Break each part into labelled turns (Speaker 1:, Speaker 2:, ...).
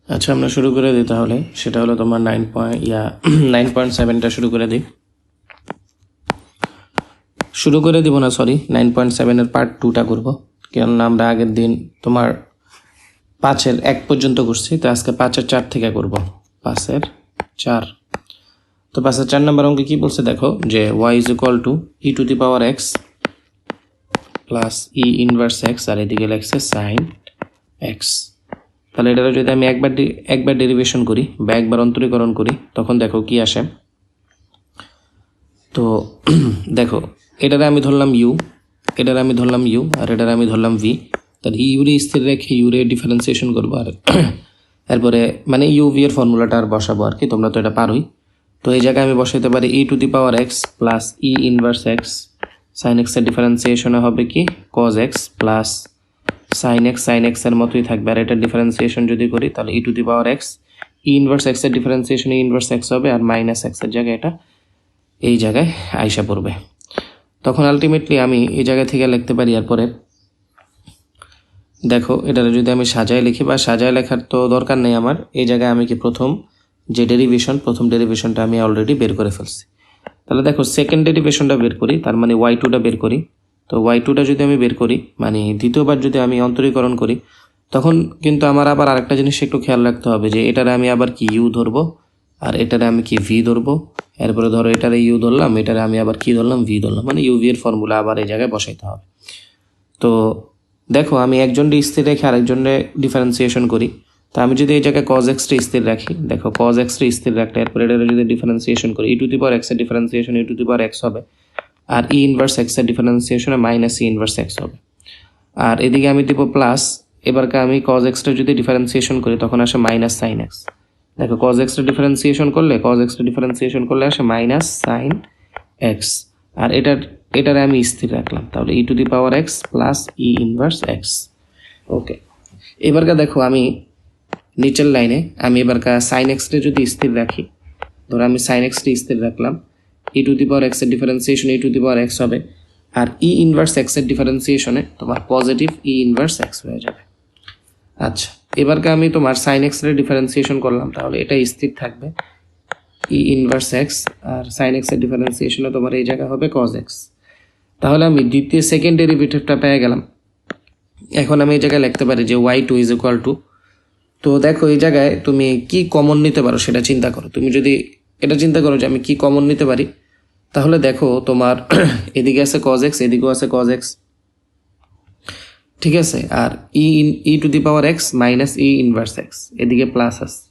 Speaker 1: আচ্ছা আমরা শুরু করে দিই তাহলে, সেটা হলো তোমার 9.7টা শুরু করে দিই। শুরু করে দিব না, সরি, 9.7-এর পার্ট 2টা করবো, কেননা আমরা আগের দিন তোমার 5-এর 1 পর্যন্ত করছি, তো আজকে 5-এর 4 থেকে করব। 5-এর 4, তো 5-এর 4 নম্বর অঙ্কে কি বলছে দেখো, যে y = e⁻x plus E inverse x, আর এদিকে লেখছে সাইন এক্স। তাহলে এটা যদি আমি একবার ডেরিভেশন করি বা একবার অন্তরীকরণ করি, তখন দেখো কি আসে। তো দেখো, এটারে আমি ধরলাম ইউ, এটারে আমি ধরলাম ইউ, আর এটারে আমি ধরলাম ভি। তাহলে ইউরে স্থির রেখে ইউরে ডিফারেন্সিয়েশন করবো, আর এরপরে মানে ইউ ভি এর ফর্মুলাটা আর বসাবো আর কি, তোমরা তো এটা পারোই। তো এই জায়গায় আমি বসাইতে পারি e⁻x plus E inverse x, sign এক্সের ডিফারেন্সিয়েশনে হবে কি কজ এক্স প্লাস সাইন এক্সের মতোই থাকবে। আর এটার ডিফারেন্সিয়েশন যদি করি তাহলে e⁻x ই ইনভার্স এক্সের ডিফারেন্সিয়েশন ই ইনভার্স এক্স হবে, আর মাইনাস এক্সের জায়গায় এটা এই জায়গায় আইসা পড়বে। তখন আলটিমেটলি আমি এই জায়গা থেকে লিখতে পারি। এরপরে দেখো, এটারে যদি আমি সাজায় লিখি, বা সাজায় লেখার তো দরকার নেই আমার, এই জায়গায় আমি কি প্রথম ডেরিভেশনটা আমি অলরেডি বের করে ফেলছি। তাহলে দেখো, সেকেন্ড ডেরিভেশনটা বের করি, তার মানে y2টা বের করি। তো y2টা যদি আমি বের করি, মানে দ্বিতীয়বার যদি আমি অন্তরীকরণ করি, তখন কিন্তু আমার আবার আরেকটা জিনিস একটু খেয়াল রাখতে হবে, যে এটারে আমি আবার কি ইউ ধরবো, আর এটারে আমি কি ভি ধরবো। এরপরে ধরো এটারে ইউ ধরলাম, এটারে আমি আবার কি ধরলাম, ভি ধরলাম, মানে ইউ ভি এর ফর্মুলা আবার এই জায়গায় বসাইতে হবে। তো দেখো, আমি একজনকে স্থির রেখে আরেকজনকে ডিফারেন্সিয়েশন করি। তো আমি যদি এই জায়গায় কজ এক্সটা স্থির রাখি, দেখো কজ এক্সটা স্থির রাখলে এরপরে এটা যদি ডিফারেন্সিয়েশন করি, e⁻x এর ডিফারেন্সিয়েশন e⁻x হবে, আর ই ইনভার্স এক্স এর ডিফারেন্সিয়েশনে মাইনাস ই ইনভার্স এক্স হবে। আর এদিকে আমি দিব প্লাস, এবারকে আমি কজ এক্সটা যদি ডিফারেন্সিয়েশন করি তখন আসে মাইনাস সাইন এক্স। দেখো, কজ এক্সটা ডিফারেন্সিয়েশন করলে আসে মাইনাস সাইন এক্স, আর এটারে আমি স্থির রাখলাম, তাহলে e⁻x plus E inverse x. ওকে, এবারকা দেখো, আমি নিচের লাইনে আমি এবারকা সাইন এক্সটা যদি স্থির রাখি, ধরো আমি সাইন এক্সটা স্থির রাখলাম, e⁻x এর ডিফারেন্সিয়েশন e⁻x হবে, আর ই ইনভার্স এক্স এর ডিফারেন্সিয়েশনে তোমার পজিটিভ ই ইনভার্স এক্স হয়ে যাবে। আচ্ছা, এবারকে আমি তোমার সাইন এক্স এর ডিফারেন্সিয়েশন করলাম, তাহলে এটা স্থির থাকবে ই ইনভার্স এক্স, আর সাইন এক্স এর ডিফারেন্সিয়েশনে তোমার এই জায়গা হবে কজ এক্স। তাহলে আমি সেকেন্ড ডেরিভেটিভটা পেয়ে গেলাম। এখন আমি এই জায়গায় লিখতে পারি যে y2 = তো দেখো, এই জায়গায় তুমি কি কমন নিতে পারো সেটা চিন্তা করো। তুমি যদি এটা চিন্তা করো যে আমি কি কমন নিতে পারি, তাহলে দেখো তোমার এদিকে আছে কজ এক্স, এদিকেও আছে কজ এক্স, ঠিক আছে, আর e⁻x minus E inverse x এদিকে প্লাস আছে,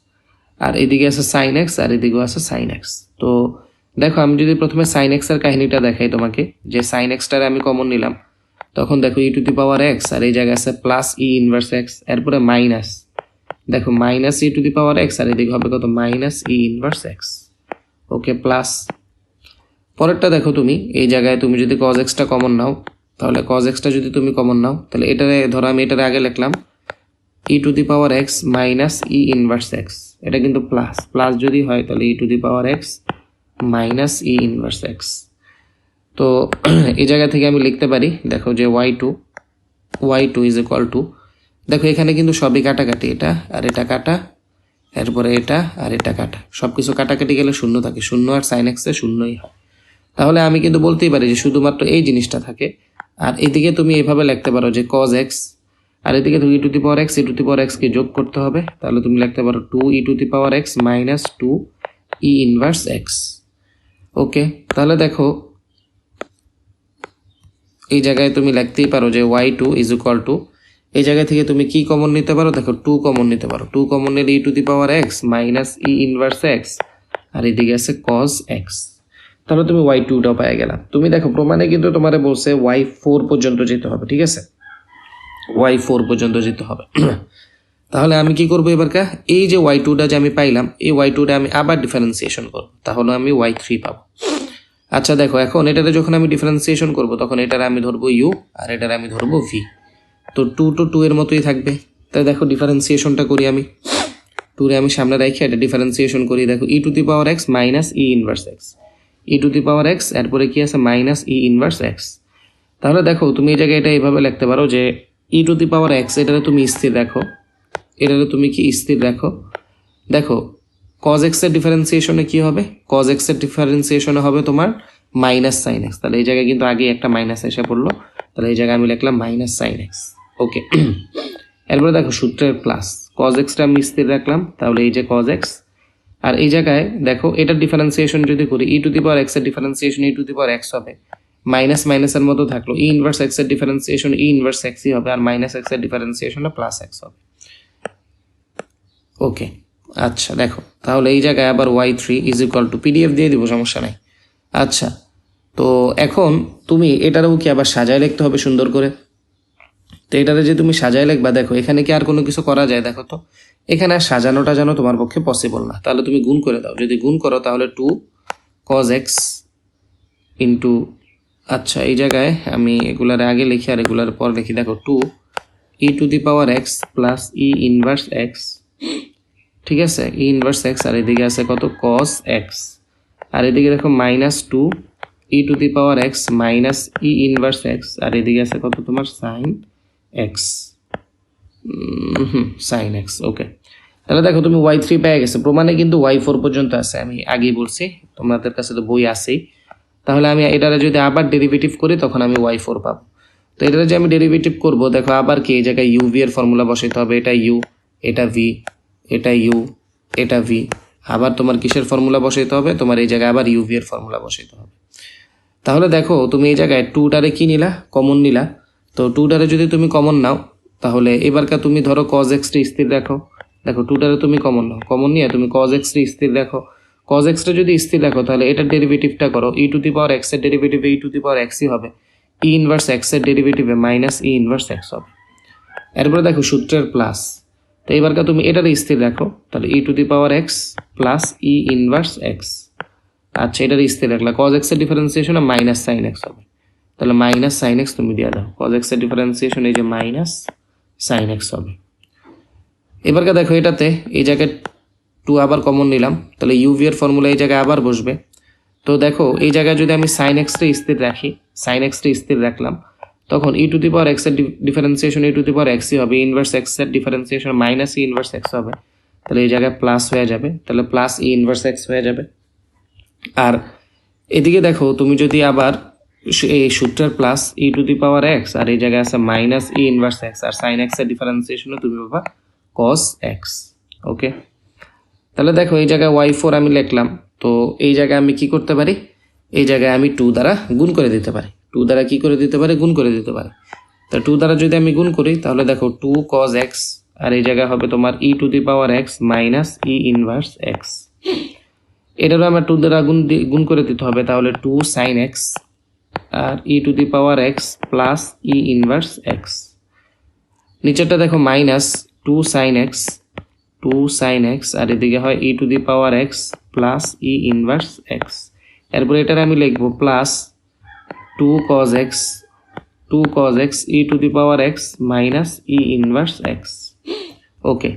Speaker 1: আর এদিকে আছে সাইন এক্স, আর এদিকেও আছে সাইন এক্স। তো দেখো, আমি যদি প্রথমে সাইন এক্সের কাহিনীটা দেখাই তোমাকে, যে সাইন এক্সটারে আমি কমন নিলাম, তখন দেখো e⁻x, আর এই জায়গায় আছে প্লাস ই ইনভার্স এক্স, এরপরে মাইনাস, দেখো মাইনাস e⁻x, আর এদিকে হবে কত, মাইনাস ই ইনভার্স এক্স। ওকে, প্লাস পরেরটা দেখো, তুমি এই জায়গায় তুমি যদি কজ এক্সটা কমন নাও, তাহলে কজ এক্সটা যদি তুমি কমন নাও, তাহলে এটারে ধরো আমি এটারে আগে লিখলাম e⁻x minus E inverse x, এটা কিন্তু প্লাস যদি হয় তাহলে e⁻x minus E inverse x. তো এই জায়গা থেকে আমি লিখতে পারি, দেখো যে y2 = দেখো এখানে কিন্তু সবই কাটাকাটি, এটা আর এটা কাটা, এরপরে এটা আর এটা কাটা, সব কিছু কাটাকাটি গেলে শূন্য থাকে, শূন্য আর সাইন এক্সে শূন্যই হয়। তাহলে আমি কিন্তু বলতেই পারি যে শুধুমাত্র এই জিনিসটা থাকে। আর এদিকে তুমি এভাবে লিখতে পারো যে কজ এক্স, আর এদিকে তুমি e⁻x কে যোগ করতে হবে, তাহলে তুমি লিখতে পারো 2e⁻x মাইনাস 2 ই ইনভার্স এক্স। ওকে, তাহলে দেখো এই জায়গায় তুমি লিখতেই পারো যে y2 = এই জায়গা থেকে তুমি কি কমন নিতে পারো, দেখো 2 কমন নিতে পারো। 2 কমন নিলে e⁻x minus E inverse x, আর এদিকে আছে cos x, তাহলে তুমি y2টাও পেয়ে গেলা। তুমি দেখো, প্রমাণে কিন্তু তোমারে বলছে y4 পর্যন্ত যেতে হবে, ঠিক আছে, y4 পর্যন্ত যেতে হবে। তাহলে আমি কি করবো এবারকা, এই যে y2টা যে আমি পাইলাম, এই y2টা আমি আবার ডিফারেন্সিয়েশন করবো, তাহলে আমি y3 পাবো। আচ্ছা দেখো, এখন এটাতে যখন আমি ডিফারেন্সিয়েশন করব, তখন এটারে আমি ধরবো ইউ, আর এটারে আমি ধরবো ভি। তো 2 to 2 এর মতোই থাকবে। তাই দেখো ডিফারেন্সিয়েশনটা করি, আমি 2 রে আমি সামনে রাখি, এটা ডিফারেন্সিয়েশন করি। দেখো e⁻x minus E inverse x, e⁻x, এরপরে কি আছে মাইনাস ই ইনভার্স এক্স। তাহলে দেখো তুমি এই জায়গায় এটা এইভাবে লিখতে পারো যে e⁻x এটারে তুমি স্থির রাখো, এটারে তুমি কি স্থির রাখো, দেখো cos x এর ডিফারেন্সিয়েশনে কি হবে, cos x এর ডিফারেন্সিয়েশনে হবে তোমার মাইনাস সাইন এক্স। তাহলে এই জায়গায় কিন্তু আগে একটা মাইনাস এসে পড়লো, তাহলে এই জায়গায় আমি লিখলাম মাইনাস সাইন এক্স। ওকে, এরপরে দেখো সূত্রের প্লাস, cos x টা আমি স্থির রাখলাম, তাহলে এই যে cos x, আর এই জায়গায় দেখো এটার ডিফারেন্সিয়েশন যদি করি e to the power x এর differentiation e to the power x হবে, মাইনাস মাইনাসের মতো থাকলো, e ইনভার্স x এর ডিফারেন্সিয়েশন e ইনভার্স x ই হবে, আর মাইনাস x এর ডিফারেন্সিয়েশনে প্লাস x হবে। ওকে, আচ্ছা দেখো তাহলে এই জায়গায় আবার y3 is equal two PDF দিয়ে দিব, সমস্যা নাই। আচ্ছা, তো এখন তুমি এটারও কি আবার সাজায় লিখতে হবে সুন্দর করে। তো এটারে যে তুমি সাজায় লিখবা, দেখো এখানে কি আর কোনো কিছু করা যায়, দেখো তো এখানে আর সাজানোটা যেন তোমার পক্ষে পসিবল না, তাহলে তুমি গুণ করে দাও। যদি গুণ করো তাহলে 2 cos x ইন্টু, আচ্ছা এই জায়গায় আমি এগুলার আগে লিখি আর এগুলার পর লিখি, দেখো 2 e to the power x plus e inverse x, ঠিক আছে, e ইনভার্স x, আর এদিকে আছে কত cos x, আর এদিকে দেখো minus 2 e to the power x minus e inverse x, আর এদিকে আছে কত তোমার সাইন x, সাইন x। ওকে, তাহলে দেখো তুমি y3 পেয়ে গেছে, প্রমাণে কিন্তু y4 পর্যন্ত আছে, আমি আগেই বলছি তোমাদের কাছে তো বই আছেই। তাহলে আমি এটারে যদি আবার ডেরিভেটিভ করি তখন আমি y4 পাবো। তো এটারে যে আমি ডেরিভেটিভ করব, দেখো আবার কি এই জায়গায় u v এর ফর্মুলা বসাইতে হবে, এটা u, এটা v, এটা u, এটা v, আবার তোমার কিসের ফর্মুলা বসাইতে হবে, তোমার এই জায়গায় আবার u v এর ফর্মুলা বসাইতে হবে। তাহলে দেখো তুমি এই জায়গায় 2টারে কি নিলা, কমন নিলা। তো 2টারে যদি তুমি কমন নাও তাহলে এবারকার তুমি ধরো cos x টা স্থির রাখো, দেখো 2টারে তুমি কমন নাও, কমন নিয়ে তুমি cos x টা স্থির রাখো, cos x টা যদি স্থির রাখো তাহলে এটার ডেরিভেটিভটা করো, e to the power x এর derivative e to the power x ই হবে, e ইনভার্স x এর ডেরিভেটিভে মাইনাস e ইনভার্স x হবে। এরপরে দেখো সূত্রের প্লাস, তো এবারকার তুমি এটারে স্থির রাখো, তাহলে e to the power x plus e inverse x, আচ্ছা এটার স্থির রাখলা, cos x এর ডিফারেন্সিয়েশন মাইনাস সাইন x হবে, তাহলে মাইনাস সাইন x তুমি দিয়ে দাও, cos x এর ডিফারেন্সিয়েশন এই যে মাইনাস সাইন x হবে। এবারকে দেখো এটাতে এই জায়গায় 2 আবার কমন নিলাম, তাহলে u v এর ফর্মুলা এই জায়গায় আবার বসবে। তো দেখো এই জায়গায় যদি আমি সাইন x টা স্থির রাখি, সাইন x টা স্থির রাখলাম, তখন e to the power x এর differentiation e to the power x ই হবে, ইনভার্স x এর differentiation minus e inverse x হবে, তাহলে এই জায়গায় প্লাস হয়ে যাবে, তাহলে প্লাস e ইনভার্স x হয়ে যাবে। আর এদিকে দেখো তুমি যদি আবার এই সূত্রের plus e to the power x, আর এই জায়গায় আছে মাইনাস e ইনভার্স x, আর সাইন x এর ডিফারেন্সিয়েশনে তুমি পাবা cos x। ওকে, তাহলে দেখো এই জায়গায় y4 আমি লিখলাম, তো এই জায়গায় আমি কি করতে পারি, এই জায়গায় আমি 2 দ্বারা গুণ করে দিতে পারি, 2 দ্বারা কি করে দিতে পারি, গুণ করে দিতে পারি। তো 2 দ্বারা যদি আমি গুণ করি তাহলে দেখো 2 cos x, আর এই জায়গায় হবে তোমার e to the power x minus e inverse x, এটারও আমার 2 দ্বারা গুণ করে দিতে হবে, তাহলে 2 sin x আর e to the power x plus e inverse x, নিচেরটা দেখো minus 2 sin x, 2 sin x, আর এদিকে হয় e to the power x plus e inverse x, এরপর এটার আমি লিখবো plus 2 cos x, 2 cos x e to the power x minus e inverse x। Okay,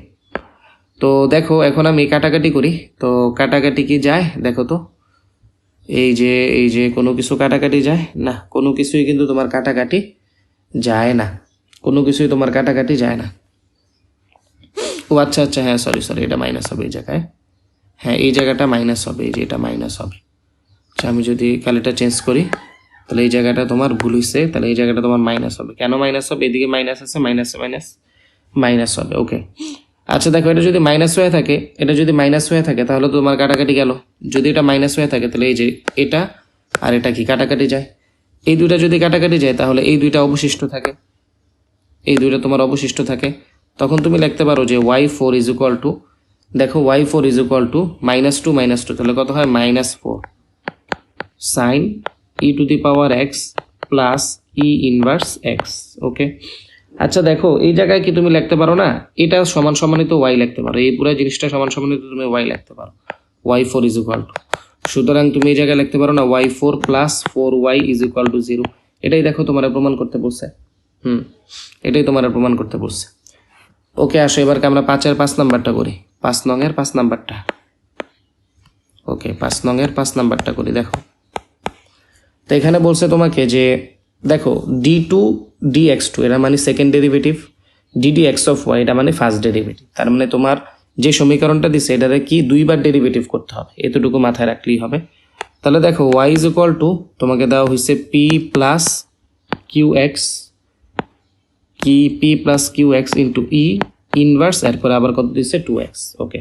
Speaker 1: তো দেখো এখন আমি কাটাকাটি করি, তো কাটাকাটি কি যায় দেখো তো, এই যে কোনো কিছু কাটাকাটি যায় না, কোনো কিছুই কিন্তু তোমার কাটাকাটি যায় না, কোনো কিছুই তোমার কাটাকাটি যায় না। ও আচ্ছা আচ্ছা, হ্যাঁ সরি এটা মাইনাস হবে এই জায়গায়, হ্যাঁ এই জায়গাটা মাইনাস হবে, এই যে এটা মাইনাস হবে। আচ্ছা আমি যদি কালিটা চেঞ্জ করি তাহলে এই জায়গাটা তোমার ভুল হয়েছে, তাহলে এই জায়গাটা তোমার মাইনাস হবে, কেন মাইনাস হবে, এদিকে মাইনাস আছে, মাইনাস মাইনাস হবে। ওকে, আচ্ছা দেখো এটা যদি মাইনাস হয়ে থাকে, এটা যদি মাইনাস হয়ে থাকে তাহলে তোমার কাটাকাটি গেল, যদি এটা মাইনাস হয়ে থাকে তাহলে এই যে এটা আর এটা কি কাটাকাটি যায়, এই দুইটা যদি কাটাকাটি যায় তাহলে এই দুইটা অবশিষ্ট থাকে, এই দুইটা তোমার অবশিষ্ট থাকে, তখন তুমি লিখতে পারো যে y4 ইজ ইকুয়াল টু, দেখো y4 ইজ ইকুয়াল টু -2 -2, তাহলে কত হয় -4 sine e to the power x plus e inverse x। Okay, আচ্ছা দেখো এই জায়গায় কি তুমি লিখতে পারো না, এটা সমান সমানিত y লিখতে পারো, এই পুরো জিনিসটা সমান সমানিত তুমি y লিখতে পারো, y4 ইজ ইকুয়াল টু, সুতরাং তুমি এই জায়গায় লিখতে পারো না y4 plus 4y is equal to 0, এটাই দেখো তোমার প্রমাণ করতে বলছে, এটাই তোমার প্রমাণ করতে বলছে। ওকে, আসো এবার আমরা 5-এর 5 নাম্বারটা করি, 5 নং-এর 5 নাম্বারটা। ওকে, 5 নং-এর 5 নাম্বারটা করি। দেখো তো এখানে বলছে তোমাকে যে দেখো d2 dx2 এরা মানে second derivative, d d x of y, এটা মানে ফার্স্ট ডেরিভেটিভ। তার মানে তোমার যে সমীকরণটা দিচ্ছে এটারে কি দুইবার ডেরিভেটিভ করতে হবে, এতটুকু মাথায় রাখলেই হবে। তাহলে দেখো ওয়াই ইজ ইকুয়াল টু তোমাকে দেওয়া হয়েছে পি প্লাস কিউ এক্স, কি P plus Q X into E inverse, এরপরে আবার কত দিচ্ছে 2x। ওকে,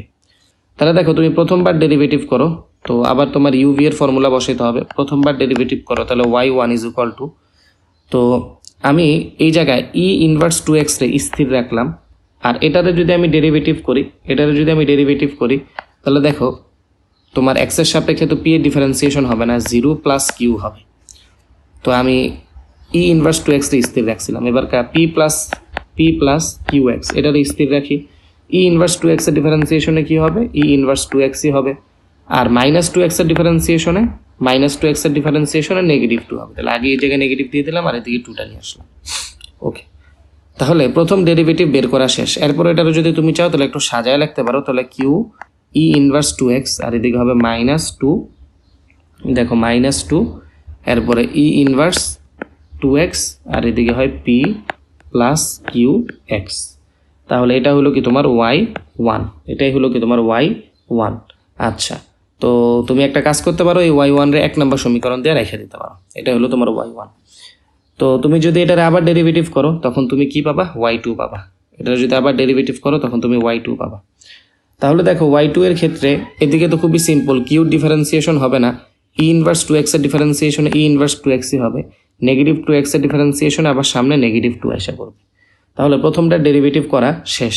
Speaker 1: তাহলে দেখো তুমি প্রথমবার ডেরিভেটিভ করো, তো আবার তোমার ইউভি এর ফর্মুলা বসাইতে হবে। প্রথমবার ডেরিভেটিভ করো, তাহলে y1 ইজ ইকুয়াল টু, তো আমি এই জায়গায় ই ইনভার্স 2x রে স্থির রাখলাম। আর এটারে যদি আমি ডেরিভেটিভ করি, তাহলে দেখো তোমার এক্সের সাপেক্ষে তো পি এর ডিফারেন্সিয়েশন হবে না, 0 প্লাস কিউ হবে। তো আমি ই ইনভার্স 2x রে স্থির রাখছিলাম, এবার পি প্লাস কিউ এক্স এটারে স্থির রাখি। ই ইনভার্স 2x এর ডিফারেন্সিয়েশনে কি হবে, ই ইনভার্স 2xই হবে। আর মাইনাস 2x এর ডিফারেন্সিয়েশনে নেগেটিভ 2 হবে। তাহলে আগে এই জায়গায় নেগেটিভ দিয়ে দিলাম আর এদিকে 2টা নিয়ে আসলাম। ওকে, তাহলে প্রথম ডেরিভেটিভ বের করা শেষ। এরপর এটারও যদি তুমি চাও তাহলে একটু সাজায় লিখতে পারো, তাহলে কিউ ই ইনভার্স 2x আর এদিকে হবে -2, দেখো -2, এরপরে ই ইনভার্স 2x আর এদিকে হয় পি প্লাস কিউ এক্স। তাহলে এটা হলো কি তোমার y1, এটাই হলো কি তোমার y1। আচ্ছা, তো তুমি একটা কাজ করতে পারো, এই y1 রে 1 নম্বর সমীকরণ দিয়ে রেখে দিতে পারো, এটা হলো তোমার y1। তো তুমি যদি এটার আবার ডেরিভেটিভ করো তখন তুমি কি পাবা, y2 পাবা। এটা যদি আবার ডেরিভেটিভ করো তখন তুমি y2 পাবা। তাহলে দেখো y2 এর ক্ষেত্রে এদিকে তো খুবই সিম্পল, কিউ ডিফারেন্সিয়েশন হবে না, ই ইনভার্স 2x এর ডিফারেন্সিয়েশনে ই ইনভার্স 2xই হবে, নেগেটিভ 2x এর ডিফারেন্সিয়েশনে আবার সামনে নেগেটিভ 2 এসে পড়বে। তাহলে প্রথমটা ডেরিভেটিভ করা শেষ।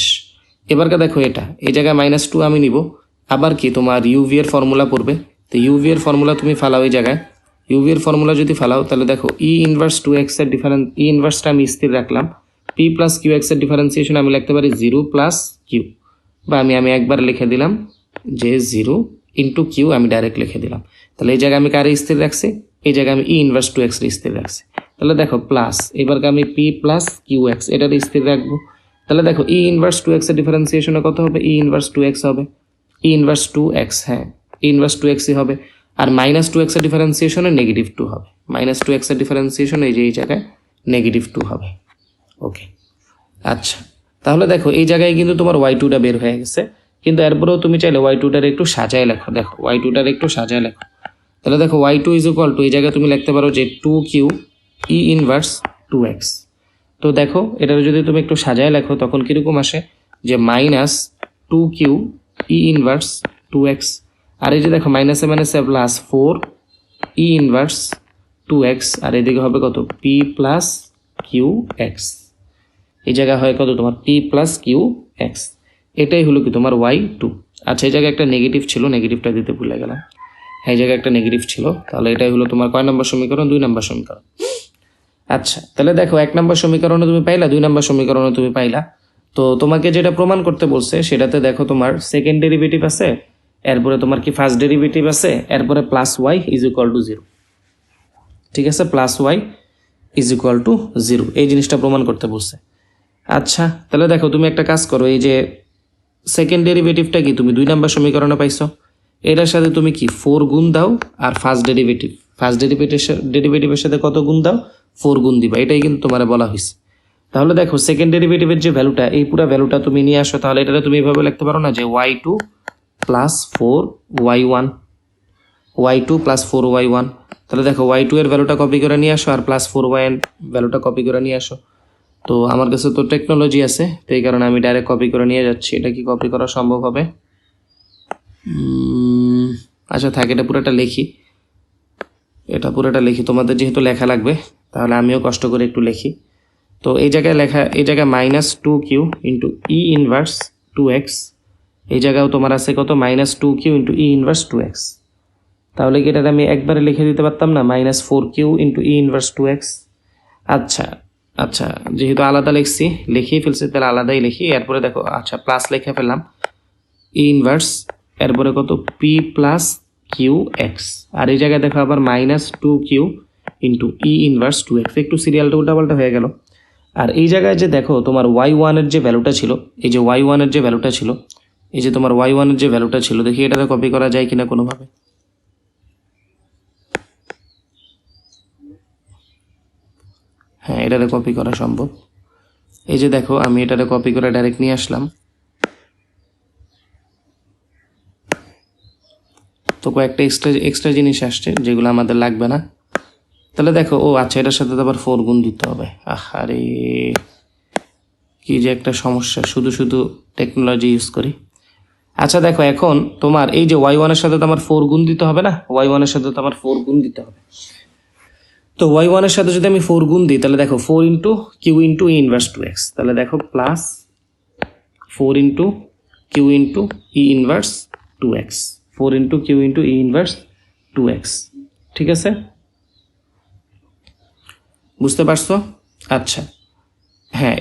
Speaker 1: এবারকে দেখো এটা এই জায়গায় -2 আমি নিব, আবার কি তোমার ইউভি এর ফর্মুলা পড়বে। তো ইউভি এর ফর্মুলা তুমি ফালাও এই জায়গায়, ইউভি এর ফর্মুলা যদি ফালাও তাহলে দেখো ই ইনভার্স 2x এর ই ইনভার্সটা আমি স্থির রাখলাম, পি প্লাস কিউ এক্স এর ডিফারেন্সিয়েশন আমি লিখতে পারি 0 প্লাস কিউ, বা আমি একবার লিখে দিলাম যে 0 ইন্টু কিউ, আমি ডাইরেক্ট লিখে দিলাম। তাহলে এই জায়গায় আমি কারে স্থির রাখছি, এই জায়গায় আমি ই ইনভার্স 2x স্থির রাখছি। তাহলে দেখো প্লাস, এবারকে আমি পি প্লাস কিউ এক্স এটার স্থির রাখবো। তাহলে দেখো ই ইনভার্স 2x এর ডিফারেন্সিয়েশনে কত হবে, ই ইনভার্স 2x হবে, ই ইনভার্স 2x, হ্যাঁ ই ইনভার্স 2xই হবে। আর -2x এর ডিফারেন্সিয়েশনে নেগেটিভ 2 হবে, -2x এর ডিফারেন্সিয়েশন এই যে এই জায়গায় নেগেটিভ 2 হবে। ওকে, আচ্ছা, তাহলে দেখো এই জায়গায় কিন্তু তোমার y2টা বের হয়ে গেছে, কিন্তু এরপরেও তুমি চাইলে y2টার একটু সাজায় লেখো। দেখো y2টার একটু সাজায় লেখো, তাহলে দেখো y2 ইজ ইকুয়াল টু এই জায়গায় তুমি লিখতে পারো যে 2q ই ইনভার্স 2x। তো দেখো এটার যদি তুমি একটু সাজায় লেখো তখন কীরকম আসে, যে -2q ই ইনভার্স 2x, আর এই যে দেখো মাইনাসে মাইনাসে প্লাস 4 ই ইনভার্স 2x, আর এদিকে হবে কত পি প্লাস কিউ এক্স। এই জায়গায় হয় কত তোমার পি প্লাস কিউ এক্স, এটাই হলো কি তোমার y2। আচ্ছা, এই জায়গায় একটা নেগেটিভ ছিল, নেগেটিভটা দিতে ভুলে গেলাম, এই জায়গায় একটা নেগেটিভ ছিল। তাহলে এটাই হলো তোমার কয় নম্বর সমীকরণ, 2 নম্বর সমীকরণ। আচ্ছা, তাহলে দেখো 1 নম্বর সমীকরণে তুমি পাইলা, 2 নম্বর সমীকরণে তুমি পাইলা। তো তোমাকে যেটা প্রমাণ করতে বলছে সেটাতে দেখো তোমার সেকেন্ড ডেরিভেটিভ আছে, এরপরে তোমার কি ফার্স্ট ডেরিভেটিভ আছে, এরপরে plus y is equal to 0। ঠিক আছে, plus y is equal to 0, এই জিনিসটা প্রমাণ করতে বলছে। আচ্ছা, তাহলে দেখো তুমি একটা কাজ করো, এই যে সেকেন্ড ডেরিভেটিভটা কি তুমি 2 নম্বর সমীকরণে পাইছো, এটার সাথে তুমি কি 4 গুণ দাও, আর ফার্স্ট ডেরিভেটিভের সাথে কত গুণ দাও, 4 গুণ দিবা, এটাই কিন্তু তোমার বলা হয়েছে। তাহলে দেখো সেকেন্ড ডেরিভেটিভের যে ভ্যালুটা, এই পুরো ভ্যালুটা তুমি নিয়ে আসো, তাহলে এটা তুমি এভাবে লিখতে পারো না যে y2 plus 4y1, y2 plus 4y1। তাহলে দেখো y2 এর ভ্যালুটা কপি করে নিয়ে আসো আর প্লাস 4y এর ভ্যালুটা কপি করে নিয়ে আসো। তো আমার কাছে তো টেকনোলজি আছে, তো এই কারণে আমি ডাইরেক্ট কপি করে নিয়ে যাচ্ছি। এটা কি কপি করা সম্ভব হবে? আচ্ছা থাক, এটা পুরোটা লিখি, তোমাদের যেহেতু লেখা লাগবে তাহলে আমিও কষ্ট করে একটু লিখি। তো এই জায়গায় -2q into E inverse 2x, এই জায়গাও তোমার আছে কত -2q into E inverse 2x। তাহলে কি এটা আমি একবারে লিখে দিতে পারতাম না, -4q into E inverse 2x। আচ্ছা, যেহেতু আলাদা লিখিয়ে ফেলছি তাহলে আলাদাই লিখি। এরপরে দেখো, আচ্ছা প্লাস লিখে ফেললাম ই ইনভার্স, এরপরে কত পি প্লাস কিউ এক্স, আর এই জায়গায় দেখো আবার -2q into E inverse 2x, একটু সিরিয়ালটা উল্টাপাল্টা হয়ে গেল। আর এই জায়গায় যে দেখো তোমার y1 এর যে ভ্যালুটা ছিল, এই যে y1 এর যে ভ্যালুটা ছিল, এই যে তোমার y1 এর যে ভ্যালুটা ছিল, দেখি এটাতে কপি করা যায় কিনা কোনোভাবে। হ্যাঁ, এটাতে কপি করা সম্ভব। এই যে দেখো আমি এটারে কপি করে ডাইরেক্ট নিয়ে আসলাম। তো কয়েকটা এক্সট্রা জিনিস আসছে যেগুলো আমাদের লাগবে না। তাহলে দেখো, ও আচ্ছা, এটার সাথে তো আবার 4 গুণ দিতে হবে। আরে কি যে একটা সমস্যা, শুধু শুধু টেকনোলজি ইউজ করি। আচ্ছা দেখো, এখন তোমার এই যে y1 এর সাথে তো আমার 4 গুণ দিতে হবে না, y1 এর সাথে তো আমার 4 গুণ দিতে হবে। তো y1 এর সাথে যদি আমি 4 গুণ দিই, তাহলে দেখো 4 into Q into E inverse 2x, তাহলে দেখো plus 4 into Q into E inverse 2x, 4 into Q into E inverse 2x। ঠিক আছে, বুঝতে পারছো? আচ্ছা হ্যাঁ,